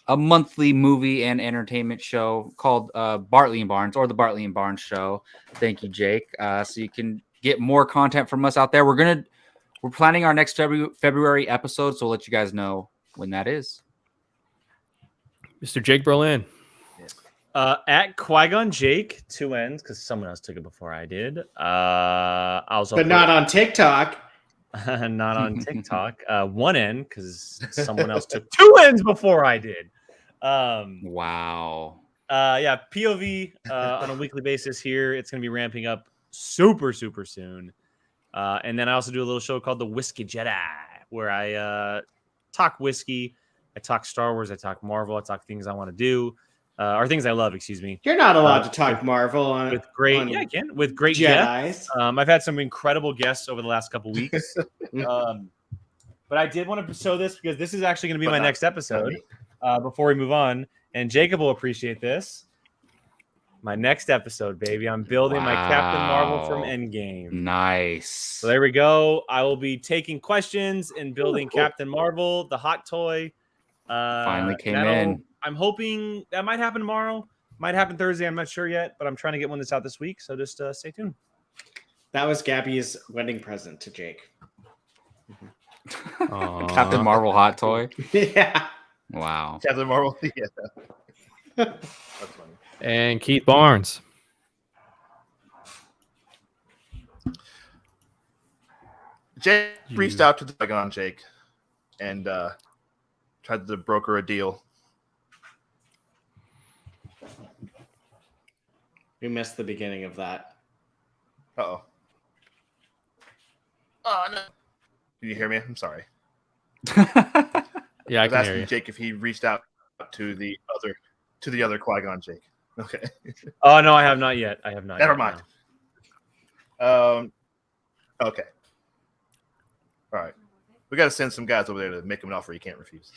Speaker 1: a monthly movie and entertainment show called Bartley and Barnes, or the Bartley and Barnes Show. Thank you, Jake. So you can get more content from us out there. We're planning our next February episode, so we'll let you guys know when that is.
Speaker 3: Mr. Jake Berlin.
Speaker 6: At Qui-Gon Jake, 2 N's, because someone else took it before I did.
Speaker 5: But not on TikTok.
Speaker 6: Not on TikTok. 1 N, because someone else took 2 N's before I did.
Speaker 1: Wow.
Speaker 6: Yeah, POV on a weekly basis here. It's going to be ramping up super, super soon. And then I also do a little show called The Whiskey Jedi, where I talk whiskey, I talk Star Wars, I talk Marvel, I talk things I want to do. Or things I love, excuse me.
Speaker 5: You're not allowed to talk Marvel on
Speaker 6: with great.
Speaker 5: on
Speaker 6: Yeah, I can with great
Speaker 5: Jedis.
Speaker 6: guests. I've had some incredible guests over the last couple weeks. But I did want to show this because this is actually going to be my next episode. Before we move on, and Jacob will appreciate this. My next episode, baby. I'm building my Captain Marvel from Endgame.
Speaker 1: Nice.
Speaker 6: So there we go. I will be taking questions and building Captain Marvel, the hot toy.
Speaker 1: Finally came in.
Speaker 6: I'm hoping that might happen tomorrow. Might happen Thursday. I'm not sure yet, but I'm trying to get one that's out this week. So just stay tuned.
Speaker 5: That was Gabby's wedding present to Jake.
Speaker 1: Captain Marvel hot toy.
Speaker 5: Yeah.
Speaker 1: Wow.
Speaker 2: Captain Marvel. Yeah. That's funny.
Speaker 3: And Keith Barnes.
Speaker 2: Jake reached out to the Dragon Jake and tried to broker a deal.
Speaker 5: We missed the beginning of that.
Speaker 2: Uh-oh. Oh, no. Can you hear me? I'm sorry.
Speaker 3: Yeah,
Speaker 2: I
Speaker 3: I
Speaker 2: was
Speaker 3: can hear
Speaker 2: asking
Speaker 3: you.
Speaker 2: Jake if he reached out to the other Qui-Gon Jake. Okay.
Speaker 6: Oh no, I have not yet. I have not.
Speaker 2: Never
Speaker 6: yet,
Speaker 2: mind.
Speaker 6: no.
Speaker 2: Okay. All right. We got to send some guys over there to make him an offer he can't refuse.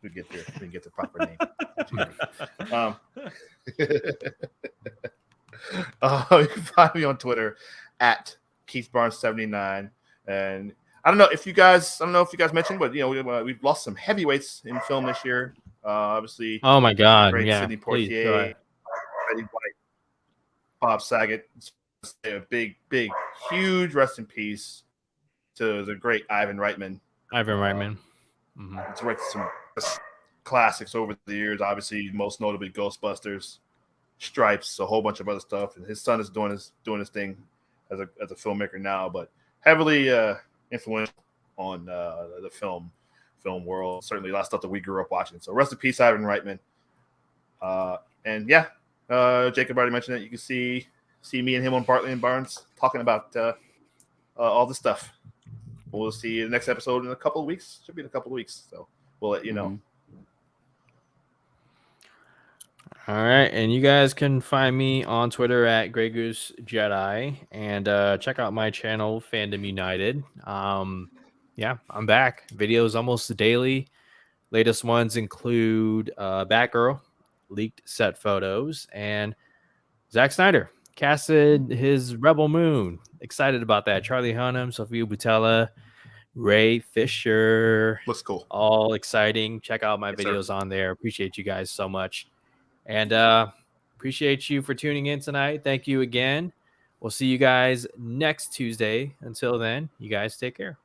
Speaker 2: We can get the proper name. You can find me on Twitter at Keith Barnes 79, and I don't know if you guys mentioned, but we've lost some heavyweights in film this year. Obviously,
Speaker 3: Oh my God!
Speaker 2: great
Speaker 3: Yeah,
Speaker 2: Sidney
Speaker 3: please, go
Speaker 2: Poitier,
Speaker 3: ahead.
Speaker 2: Freddie White, Bob Saget. A big, huge rest in peace to the great Ivan Reitman.
Speaker 3: Ivan Reitman.
Speaker 2: It's right some classics over the years. Obviously, most notably Ghostbusters, Stripes, a whole bunch of other stuff. And his son is doing his thing as a filmmaker now, but heavily influential on the film world. Certainly, a lot of stuff that we grew up watching. So rest in peace, Ivan Reitman. And yeah, Jacob already mentioned it. You can see me and him on Bartley and Barnes talking about all the stuff. We'll see you in the next episode in a couple of weeks. Should be in a couple of weeks. So we'll let you know.
Speaker 3: All right, and you guys can find me on Twitter at Grey Goose Jedi, and check out my channel Fandom United. Yeah, I'm back. Videos almost daily. Latest ones include Batgirl, leaked set photos, and Zack Snyder casted his Rebel Moon. Excited about that. Charlie Hunnam, Sophia Boutella, Ray Fisher.
Speaker 2: Looks cool.
Speaker 3: All exciting. Check out my
Speaker 2: Yes,
Speaker 3: videos
Speaker 2: sir.
Speaker 3: on there. Appreciate you guys so much. And appreciate you for tuning in tonight. Thank you again. We'll see you guys next Tuesday. Until then, you guys take care.